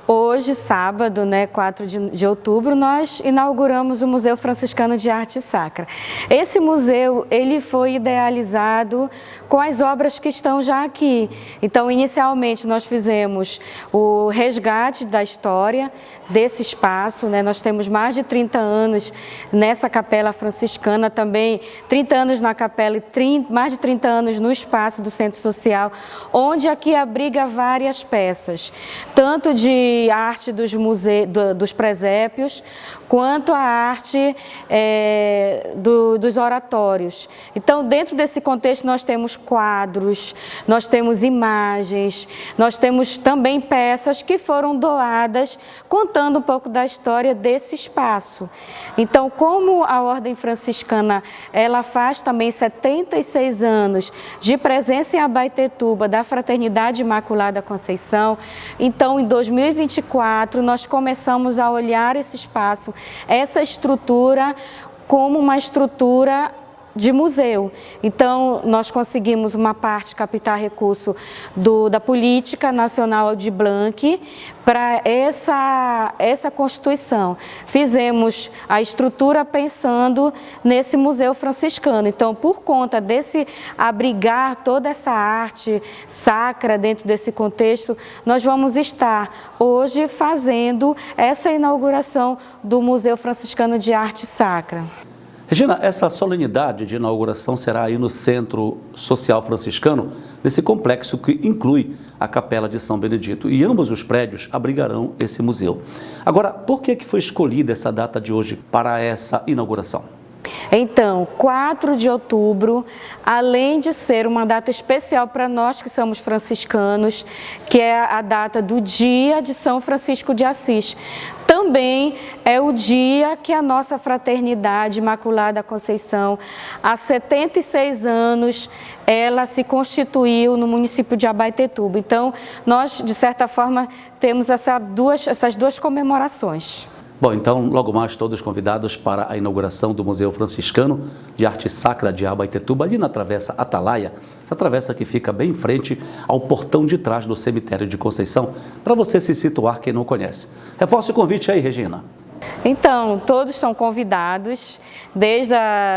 hoje, sábado, 4 de outubro, nós inauguramos o Museu Franciscano de Arte Sacra. Esse museu, ele foi idealizado com as obras que estão já aqui. Então, inicialmente, nós fizemos o resgate da história desse espaço, Nós temos mais de 30 anos nessa capela franciscana, também 30 anos na capela e mais de 30 anos no espaço do Centro Social, onde aqui abriga várias peças, tanto de arte dos presépios, quanto a arte dos oratórios. Então, dentro desse contexto, nós temos quadros, nós temos imagens, nós temos também peças que foram doadas, contando um pouco da história desse espaço. Então, como a Ordem Franciscana, ela faz também 76 anos de presença em Abaetetuba da Fraternidade Imaculada Conceição, então, em 2024, nós começamos a olhar esse espaço, essa estrutura, como uma estrutura de museu. Então, nós conseguimos uma parte captar recurso da Política Nacional de Blanc para essa constituição. Fizemos a estrutura pensando nesse Museu Franciscano. Então, por conta desse abrigar toda essa arte sacra dentro desse contexto, nós vamos estar hoje fazendo essa inauguração do Museu Franciscano de Arte Sacra. Regina, essa solenidade de inauguração será aí no Centro Social Franciscano, nesse complexo que inclui a Capela de São Benedito, e ambos os prédios abrigarão esse museu. Agora, por que foi escolhida essa data de hoje para essa inauguração? Então, 4 de outubro, além de ser uma data especial para nós que somos franciscanos, que é a data do dia de São Francisco de Assis, também é o dia que a nossa Fraternidade Imaculada Conceição, há 76 anos, ela se constituiu no município de Abaetetuba. Então, nós, de certa forma, temos essas duas comemorações. Bom, então, logo mais todos convidados para a inauguração do Museu Franciscano de Arte Sacra de Abaetetuba, ali na Travessa Atalaia, essa travessa que fica bem em frente ao portão de trás do cemitério de Conceição, para você se situar quem não conhece. Reforce o convite aí, Regina. Então, todos são convidados, desde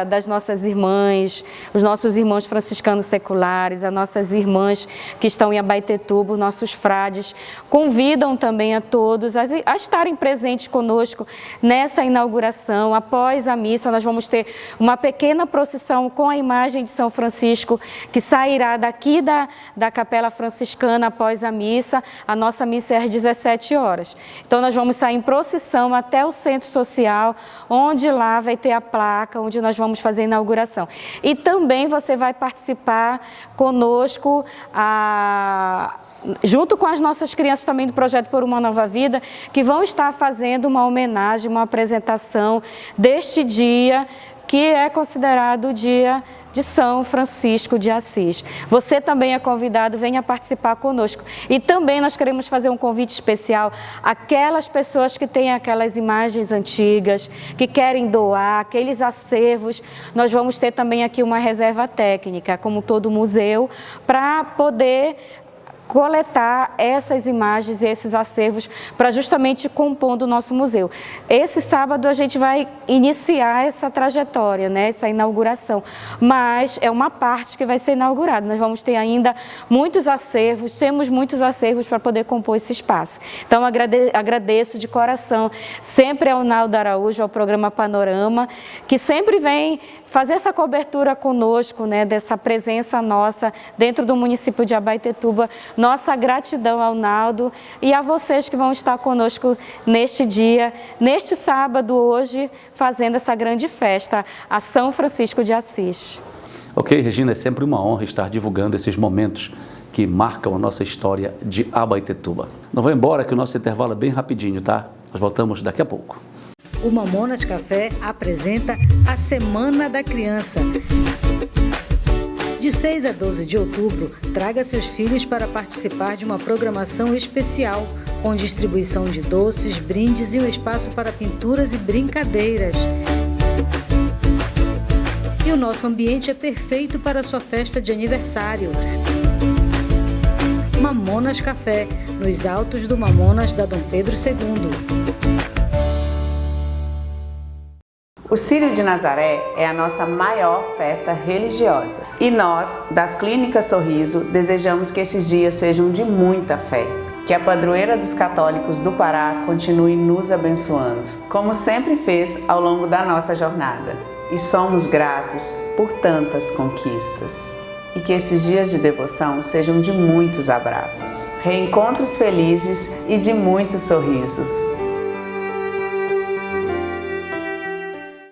das nossas irmãs, os nossos irmãos franciscanos seculares, as nossas irmãs que estão em Abaetetuba, os nossos frades, convidam também a todos a estarem presentes conosco nessa inauguração. Após a missa, nós vamos ter uma pequena procissão com a imagem de São Francisco, que sairá daqui da Capela Franciscana após a missa. A nossa missa é às 17 horas. Então, nós vamos sair em procissão até o Centro Social, onde lá vai ter a placa, onde nós vamos fazer a inauguração. E também você vai participar conosco, junto com as nossas crianças também do Projeto Por Uma Nova Vida, que vão estar fazendo uma homenagem, uma apresentação deste dia, que é considerado o dia de São Francisco de Assis. Você também é convidado, venha participar conosco. E também nós queremos fazer um convite especial àquelas pessoas que têm aquelas imagens antigas, que querem doar, aqueles acervos. Nós vamos ter também aqui uma reserva técnica, como todo museu, para poder coletar essas imagens e esses acervos para justamente compor o nosso museu. Esse sábado a gente vai iniciar essa trajetória, né, essa inauguração, mas é uma parte que vai ser inaugurada. Nós vamos ter ainda muitos acervos, temos muitos acervos para poder compor esse espaço. Então agradeço de coração sempre ao Naldo Araújo, ao programa Panorama, que sempre vem fazer essa cobertura conosco, né, dessa presença nossa dentro do município de Abaetetuba. Nossa gratidão ao Naldo e a vocês que vão estar conosco neste dia, neste sábado, hoje, fazendo essa grande festa, a São Francisco de Assis. Ok, Regina, é sempre uma honra estar divulgando esses momentos que marcam a nossa história de Abaetetuba. Não vá embora que o nosso intervalo é bem rapidinho, tá? Nós voltamos daqui a pouco. O Mamonas Café apresenta a Semana da Criança. De 6 a 12 de outubro, traga seus filhos para participar de uma programação especial, com distribuição de doces, brindes e um espaço para pinturas e brincadeiras. E o nosso ambiente é perfeito para a sua festa de aniversário. Mamonas Café, nos altos do Mamonas da Dom Pedro II. O Círio de Nazaré é a nossa maior festa religiosa. E nós, das Clínicas Sorriso, desejamos que esses dias sejam de muita fé. Que a padroeira dos católicos do Pará continue nos abençoando, como sempre fez ao longo da nossa jornada. E somos gratos por tantas conquistas. E que esses dias de devoção sejam de muitos abraços, reencontros felizes e de muitos sorrisos.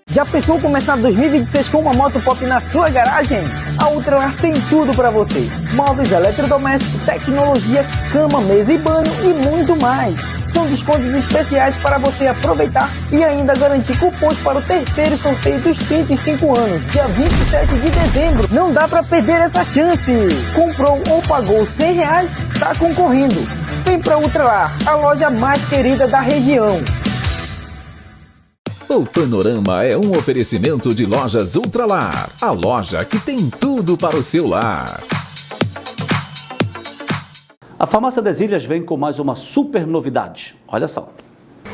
Já pensou começar 2026 com uma moto pop na sua garagem? A Ultralar tem tudo para você. Móveis eletrodomésticos, tecnologia, cama, mesa e banho e muito mais. São descontos especiais para você aproveitar e ainda garantir cupons para o terceiro sorteio dos 35 anos, dia 27 de dezembro. Não dá para perder essa chance. Comprou ou pagou R$100, está concorrendo. Vem para Ultralar, a loja mais querida da região. O Panorama é um oferecimento de Lojas Ultralar, a loja que tem tudo para o seu lar. A Farmácia das Ilhas vem com mais uma super novidade. Olha só.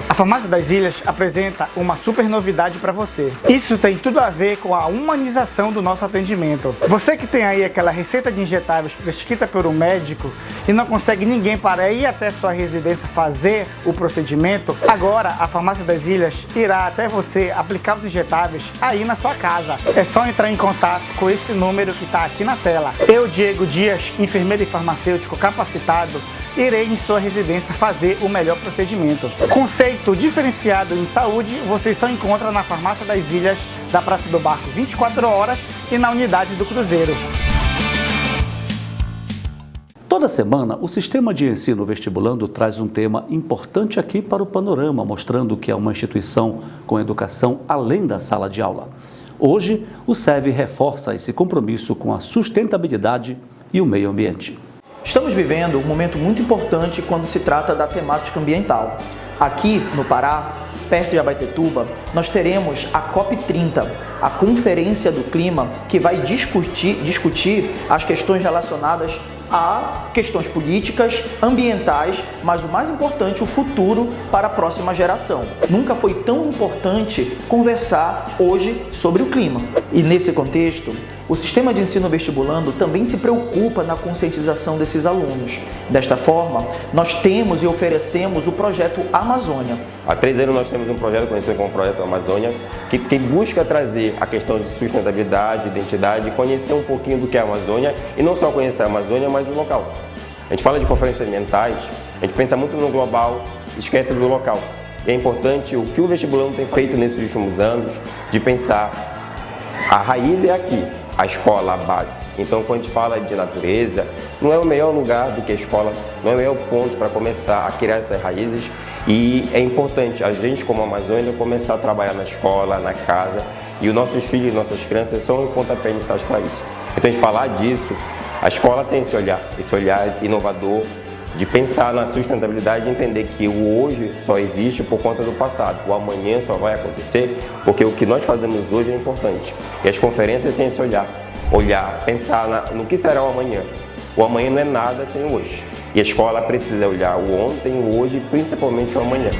A Farmácia das Ilhas apresenta uma super novidade para você. Isso tem tudo a ver com a humanização do nosso atendimento. Você que tem aí aquela receita de injetáveis prescrita por um médico e não consegue ninguém para ir até sua residência fazer o procedimento, agora a Farmácia das Ilhas irá até você aplicar os injetáveis aí na sua casa. É só entrar em contato com esse número que está aqui na tela. Eu, Diego Dias, enfermeiro e farmacêutico capacitado, irei em sua residência fazer o melhor procedimento. Conceito diferenciado em saúde você só encontra na Farmácia das Ilhas, da Praça do Barco 24 horas e na unidade do Cruzeiro. Toda semana, o Sistema de Ensino Vestibulando traz um tema importante aqui para o Panorama, mostrando que é uma instituição com educação além da sala de aula. Hoje, o SEV reforça esse compromisso com a sustentabilidade e o meio ambiente. Estamos vivendo um momento muito importante quando se trata da temática ambiental. Aqui no Pará, perto de Abaetetuba, nós teremos a COP30, a Conferência do Clima, que vai discutir as questões relacionadas a questões políticas, ambientais, mas o mais importante, o futuro para a próxima geração. Nunca foi tão importante conversar hoje sobre o clima. E nesse contexto, o sistema de ensino vestibulando também se preocupa na conscientização desses alunos. Desta forma, nós temos e oferecemos o projeto Amazônia. Há 3 anos nós temos um projeto conhecido como Projeto Amazônia, que busca trazer a questão de sustentabilidade, identidade, conhecer um pouquinho do que é a Amazônia, e não só conhecer a Amazônia, mas o local. A gente fala de conferências ambientais, a gente pensa muito no global, esquece do local. E é importante o que o vestibulando tem feito nesses últimos anos, de pensar, a raiz é aqui. A escola, a base. Então, quando a gente fala de natureza, não é o melhor lugar do que a escola, não é o melhor ponto para começar a criar essas raízes. E é importante a gente, como Amazônia, começar a trabalhar na escola, na casa, e os nossos filhos e nossas crianças são um pontapé inicial para isso. Então, a gente falar disso, a escola tem esse olhar inovador, de pensar na sustentabilidade e entender que o hoje só existe por conta do passado, o amanhã só vai acontecer porque o que nós fazemos hoje é importante. E as conferências têm esse olhar, pensar no que será o amanhã. O amanhã não é nada sem o hoje. E a escola precisa olhar o ontem, o hoje e principalmente o amanhã.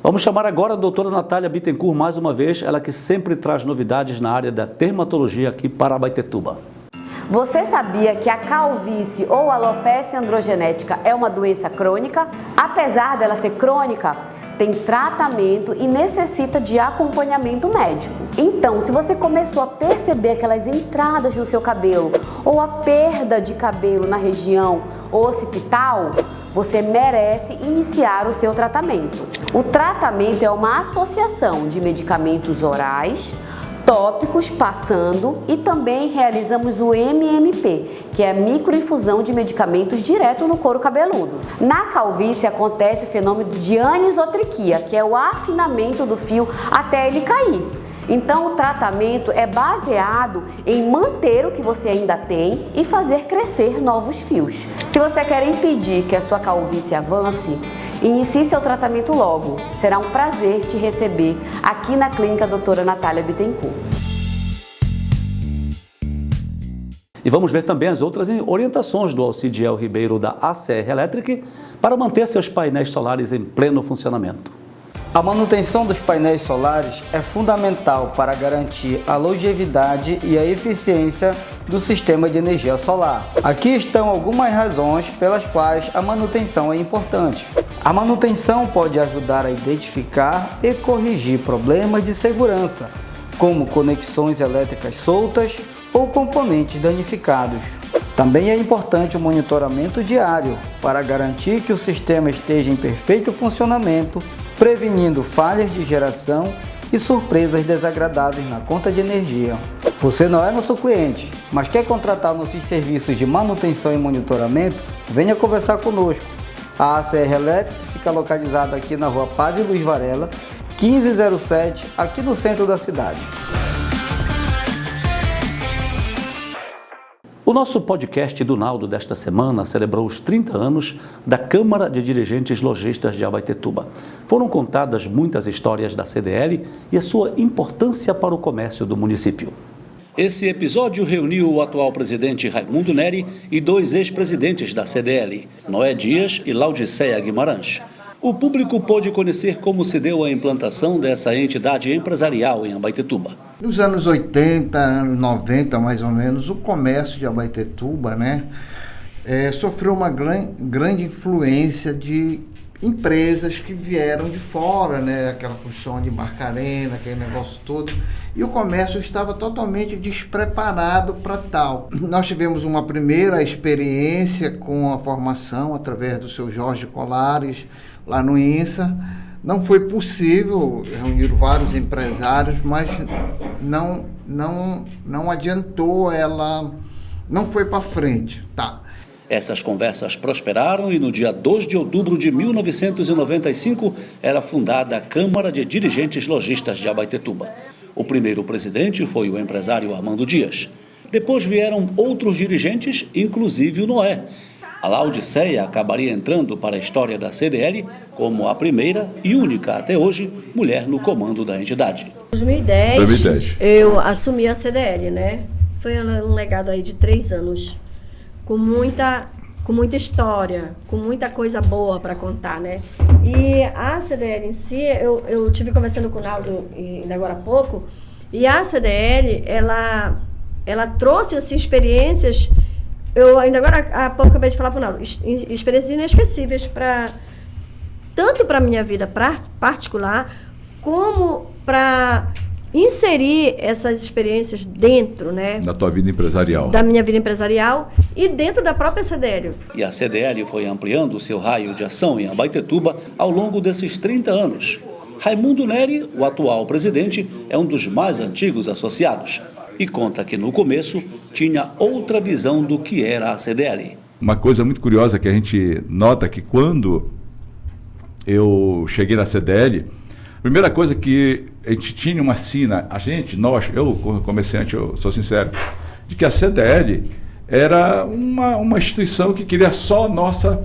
Vamos chamar agora a doutora Natália Bittencourt mais uma vez, ela que sempre traz novidades na área da dermatologia aqui para Abaetetuba. Você sabia que a calvície ou alopecia androgenética é uma doença crônica? Apesar dela ser crônica, tem tratamento e necessita de acompanhamento médico. Então, se você começou a perceber aquelas entradas no seu cabelo ou a perda de cabelo na região occipital, você merece iniciar o seu tratamento. O tratamento é uma associação de medicamentos orais, tópicos, passando, e também realizamos o MMP, que é a microinfusão de medicamentos direto no couro cabeludo. Na calvície acontece o fenômeno de anisotriquia, que é o afinamento do fio até ele cair. Então o tratamento é baseado em manter o que você ainda tem e fazer crescer novos fios. Se você quer impedir que a sua calvície avance, inicie seu tratamento logo. Será um prazer te receber aqui na Clínica Doutora Natália Bittencourt. E vamos ver também as outras orientações do Alcidiel Ribeiro da ACR Electric para manter seus painéis solares em pleno funcionamento. A manutenção dos painéis solares é fundamental para garantir a longevidade e a eficiência do sistema de energia solar. Aqui estão algumas razões pelas quais a manutenção é importante. A manutenção pode ajudar a identificar e corrigir problemas de segurança, como conexões elétricas soltas ou componentes danificados. Também é importante o monitoramento diário para garantir que o sistema esteja em perfeito funcionamento, prevenindo falhas de geração e surpresas desagradáveis na conta de energia. Você não é nosso cliente, mas quer contratar nossos serviços de manutenção e monitoramento? Venha conversar conosco. A ACR Electric fica localizada aqui na rua Padre Luiz Varela, 1507, aqui no centro da cidade. O nosso podcast do Naldo desta semana celebrou os 30 anos da Câmara de Dirigentes Lojistas de Abaetetuba. Foram contadas muitas histórias da CDL e a sua importância para o comércio do município. Esse episódio reuniu o atual presidente Raimundo Neri e 2 ex-presidentes da CDL, Noé Dias e Laudiceia Guimarães. O público pôde conhecer como se deu a implantação dessa entidade empresarial em Abaetetuba. Nos anos 80, anos 90 mais ou menos, o comércio de Abaetetuba, sofreu uma grande influência de empresas que vieram de fora, aquela construção de Marcarena, aquele negócio todo, e o comércio estava totalmente despreparado para tal. Nós tivemos uma primeira experiência com a formação através do seu Jorge Colares, lá no INSA. Não foi possível reunir vários empresários, mas não adiantou, ela não foi para frente. Essas conversas prosperaram e no dia 2 de outubro de 1995 era fundada a Câmara de Dirigentes Lojistas de Abaetetuba. O primeiro presidente foi o empresário Armando Dias. Depois vieram outros dirigentes, inclusive o Noé. A Laodiceia acabaria entrando para a história da CDL como a primeira e única, até hoje, mulher no comando da entidade. Em 2010, eu assumi a CDL, né? Foi um legado aí de 3 anos, com muita história, com muita coisa boa para contar, né? E a CDL em si, eu tive conversando com o Naldo ainda agora há pouco, e a CDL, ela trouxe assim, experiências, eu ainda agora há pouco acabei de falar para o Naldo, experiências inesquecíveis tanto para a minha vida particular, como para inserir essas experiências dentro, né, da tua vida empresarial. Da minha vida empresarial e dentro da própria CDL. E a CDL foi ampliando o seu raio de ação em Abaetetuba ao longo desses 30 anos. Raimundo Neri, o atual presidente, é um dos mais antigos associados e conta que no começo tinha outra visão do que era a CDL. Uma coisa muito curiosa que a gente nota que quando eu cheguei na CDL, a primeira coisa que a gente tinha uma sina, eu como comerciante, eu sou sincero, de que a CDL era uma instituição que queria só a nossa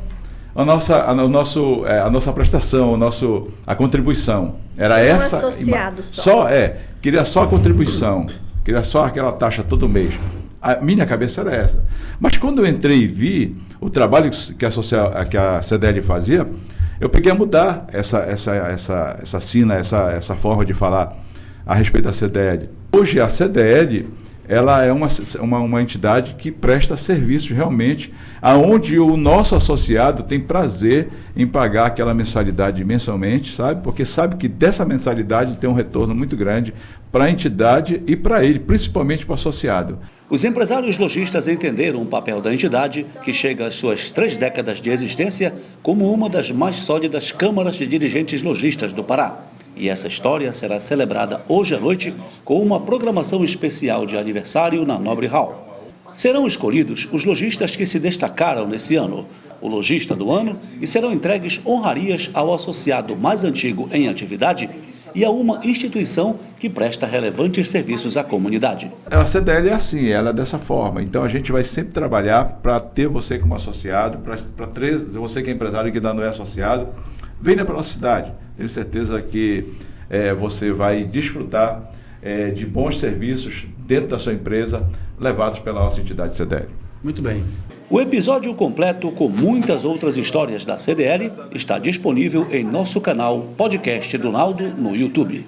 prestação, a contribuição. Era essa. Associado queria só a contribuição, queria só aquela taxa todo mês. A minha cabeça era essa. Mas quando eu entrei e vi o trabalho que a CDL fazia, eu peguei a mudar essa sina, essa forma de falar a respeito da CDL. Hoje a CDL ela é uma entidade que presta serviços realmente, aonde o nosso associado tem prazer em pagar aquela mensalidade mensalmente, sabe? Porque sabe que dessa mensalidade tem um retorno muito grande para a entidade e para ele, principalmente para o associado. Os empresários lojistas entenderam o papel da entidade, que chega às suas 3 décadas de existência, como uma das mais sólidas câmaras de dirigentes lojistas do Pará. E essa história será celebrada hoje à noite com uma programação especial de aniversário na Nobre Hall. Serão escolhidos os lojistas que se destacaram nesse ano, o lojista do ano, e serão entregues honrarias ao associado mais antigo em atividade e a uma instituição que presta relevantes serviços à comunidade. A CDL é assim, ela é dessa forma. Então a gente vai sempre trabalhar para ter você como associado, para você que é empresário e que ainda não é associado, venha para a nossa cidade. Tenho certeza que você vai desfrutar de bons serviços dentro da sua empresa, levados pela nossa entidade CDL. Muito bem. O episódio completo com muitas outras histórias da CDL está disponível em nosso canal Podcast do Naldo no YouTube.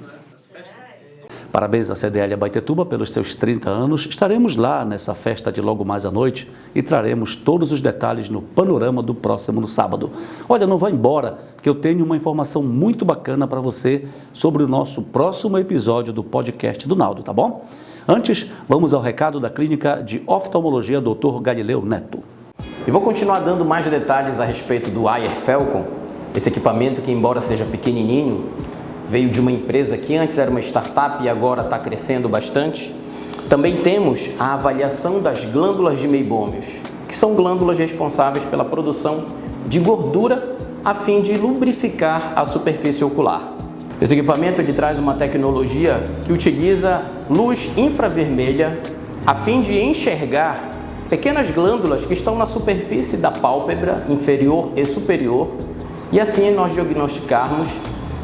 Parabéns à CDL Abaetetuba pelos seus 30 anos. Estaremos lá nessa festa de logo mais à noite e traremos todos os detalhes no panorama do próximo no sábado. Olha, não vá embora, que eu tenho uma informação muito bacana para você sobre o nosso próximo episódio do Podcast do Naldo, tá bom? Antes, vamos ao recado da Clínica de Oftalmologia Dr. Galileu Neto. E vou continuar dando mais detalhes a respeito do Ayer Falcon, esse equipamento que, embora seja pequenininho, veio de uma empresa que antes era uma startup e agora está crescendo bastante. Também temos a avaliação das glândulas de meibômios, que são glândulas responsáveis pela produção de gordura a fim de lubrificar a superfície ocular. Esse equipamento ele traz uma tecnologia que utiliza luz infravermelha a fim de enxergar pequenas glândulas que estão na superfície da pálpebra inferior e superior e assim nós diagnosticarmos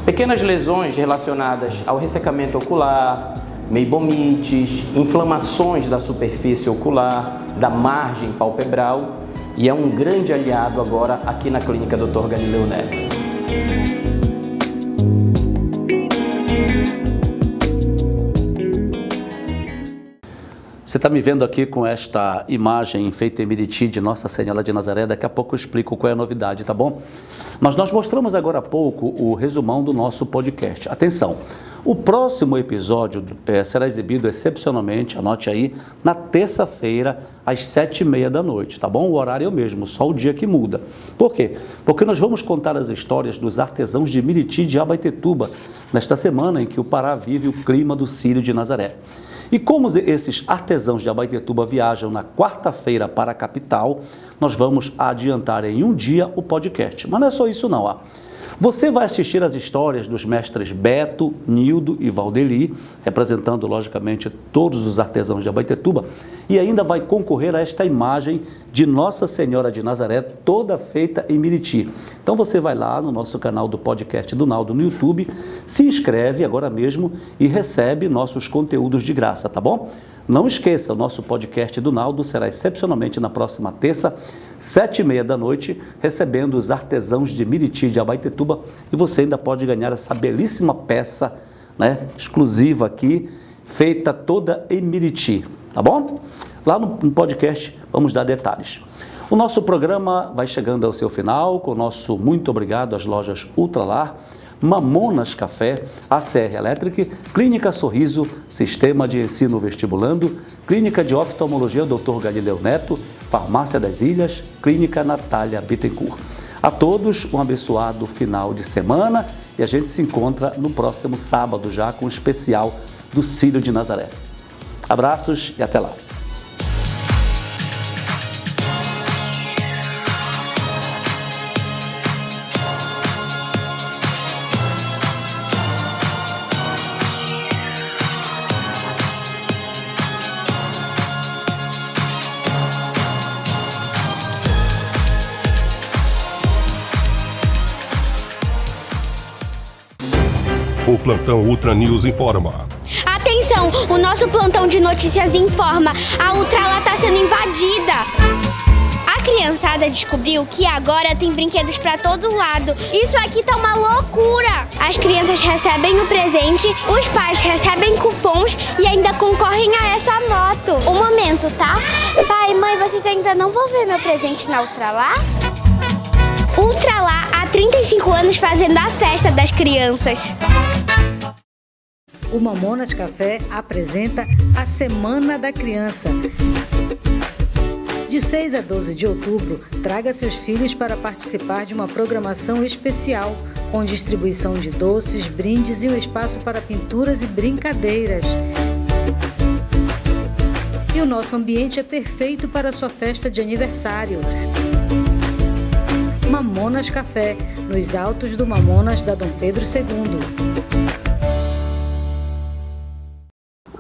pequenas lesões relacionadas ao ressecamento ocular, meibomites, inflamações da superfície ocular, da margem palpebral e é um grande aliado agora aqui na Clínica Dr. Galileu Neto. Você está me vendo aqui com esta imagem feita em Meriti de Nossa Senhora de Nazaré. Daqui a pouco eu explico qual é a novidade, tá bom? Mas nós mostramos agora há pouco o resumão do nosso podcast. Atenção, o próximo episódio será exibido excepcionalmente, anote aí, na terça-feira, às 7h30 da noite, tá bom? O horário é o mesmo, só o dia que muda. Por quê? Porque nós vamos contar as histórias dos artesãos de Meriti de Abaetetuba, nesta semana em que o Pará vive o clima do Círio de Nazaré. E como esses artesãos de Abaetetuba viajam na quarta-feira para a capital, nós vamos adiantar em um dia o podcast. Mas não é só isso não, ó. Você vai assistir às histórias dos mestres Beto, Nildo e Valdeli, representando, logicamente, todos os artesãos de Abaetetuba, e ainda vai concorrer a esta imagem de Nossa Senhora de Nazaré, toda feita em Miriti. Então você vai lá no nosso canal do podcast do Naldo no YouTube, se inscreve agora mesmo e recebe nossos conteúdos de graça, tá bom? Não esqueça, o nosso podcast do Naldo será excepcionalmente na próxima terça, 7h30 da noite, recebendo os artesãos de Miriti de Abaetetuba, e você ainda pode ganhar essa belíssima peça, né, exclusiva aqui, feita toda em Miriti, tá bom? Lá no podcast vamos dar detalhes. O nosso programa vai chegando ao seu final, com o nosso muito obrigado às lojas Ultralar, Mamonas Café, ACR Electric, Clínica Sorriso, Sistema de Ensino Vestibulando, Clínica de Oftalmologia Dr. Galileu Neto, Farmácia das Ilhas, Clínica Natália Bittencourt. A todos um abençoado final de semana e a gente se encontra no próximo sábado já com o especial do Círio de Nazaré. Abraços e até lá. O Plantão Ultra News informa. Atenção, o nosso plantão de notícias informa. A Ultralar está sendo invadida. A criançada descobriu que agora tem brinquedos para todo lado. Isso aqui tá uma loucura. As crianças recebem o presente, os pais recebem cupons e ainda concorrem a essa moto. Um momento, tá? Pai, mãe, vocês ainda não vão ver meu presente na Ultralar? Ultralar há 35 anos fazendo a festa das crianças. O Mamonas Café apresenta a Semana da Criança. De 6 a 12 de outubro, traga seus filhos para participar de uma programação especial, com distribuição de doces, brindes e um espaço para pinturas e brincadeiras. E o nosso ambiente é perfeito para a sua festa de aniversário. Mamonas Café, nos altos do Mamonas da Dom Pedro II.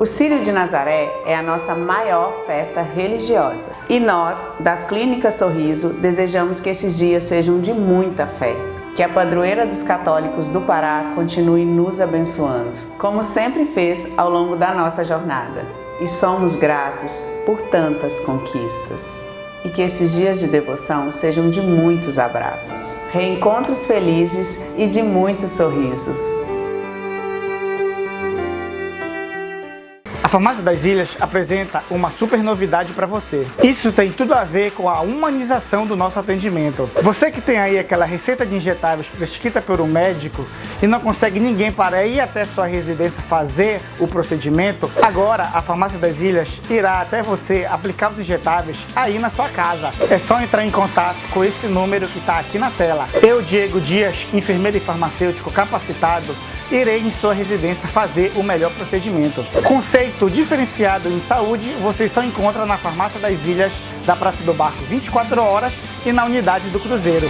O Círio de Nazaré é a nossa maior festa religiosa. E nós, das Clínicas Sorriso, desejamos que esses dias sejam de muita fé. Que a padroeira dos católicos do Pará continue nos abençoando, como sempre fez ao longo da nossa jornada. E somos gratos por tantas conquistas. E que esses dias de devoção sejam de muitos abraços, reencontros felizes e de muitos sorrisos. A Farmácia das Ilhas apresenta uma super novidade para você. Isso tem tudo a ver com a humanização do nosso atendimento. Você que tem aí aquela receita de injetáveis prescrita por um médico e não consegue ninguém para ir até sua residência fazer o procedimento, agora a Farmácia das Ilhas irá até você aplicar os injetáveis aí na sua casa. É só entrar em contato com esse número que está aqui na tela. Eu, Diego Dias, enfermeiro e farmacêutico capacitado, irei em sua residência fazer o melhor procedimento. Conceito diferenciado em saúde você só encontra na Farmácia das Ilhas, da Praça do Barco 24 horas e na Unidade do Cruzeiro.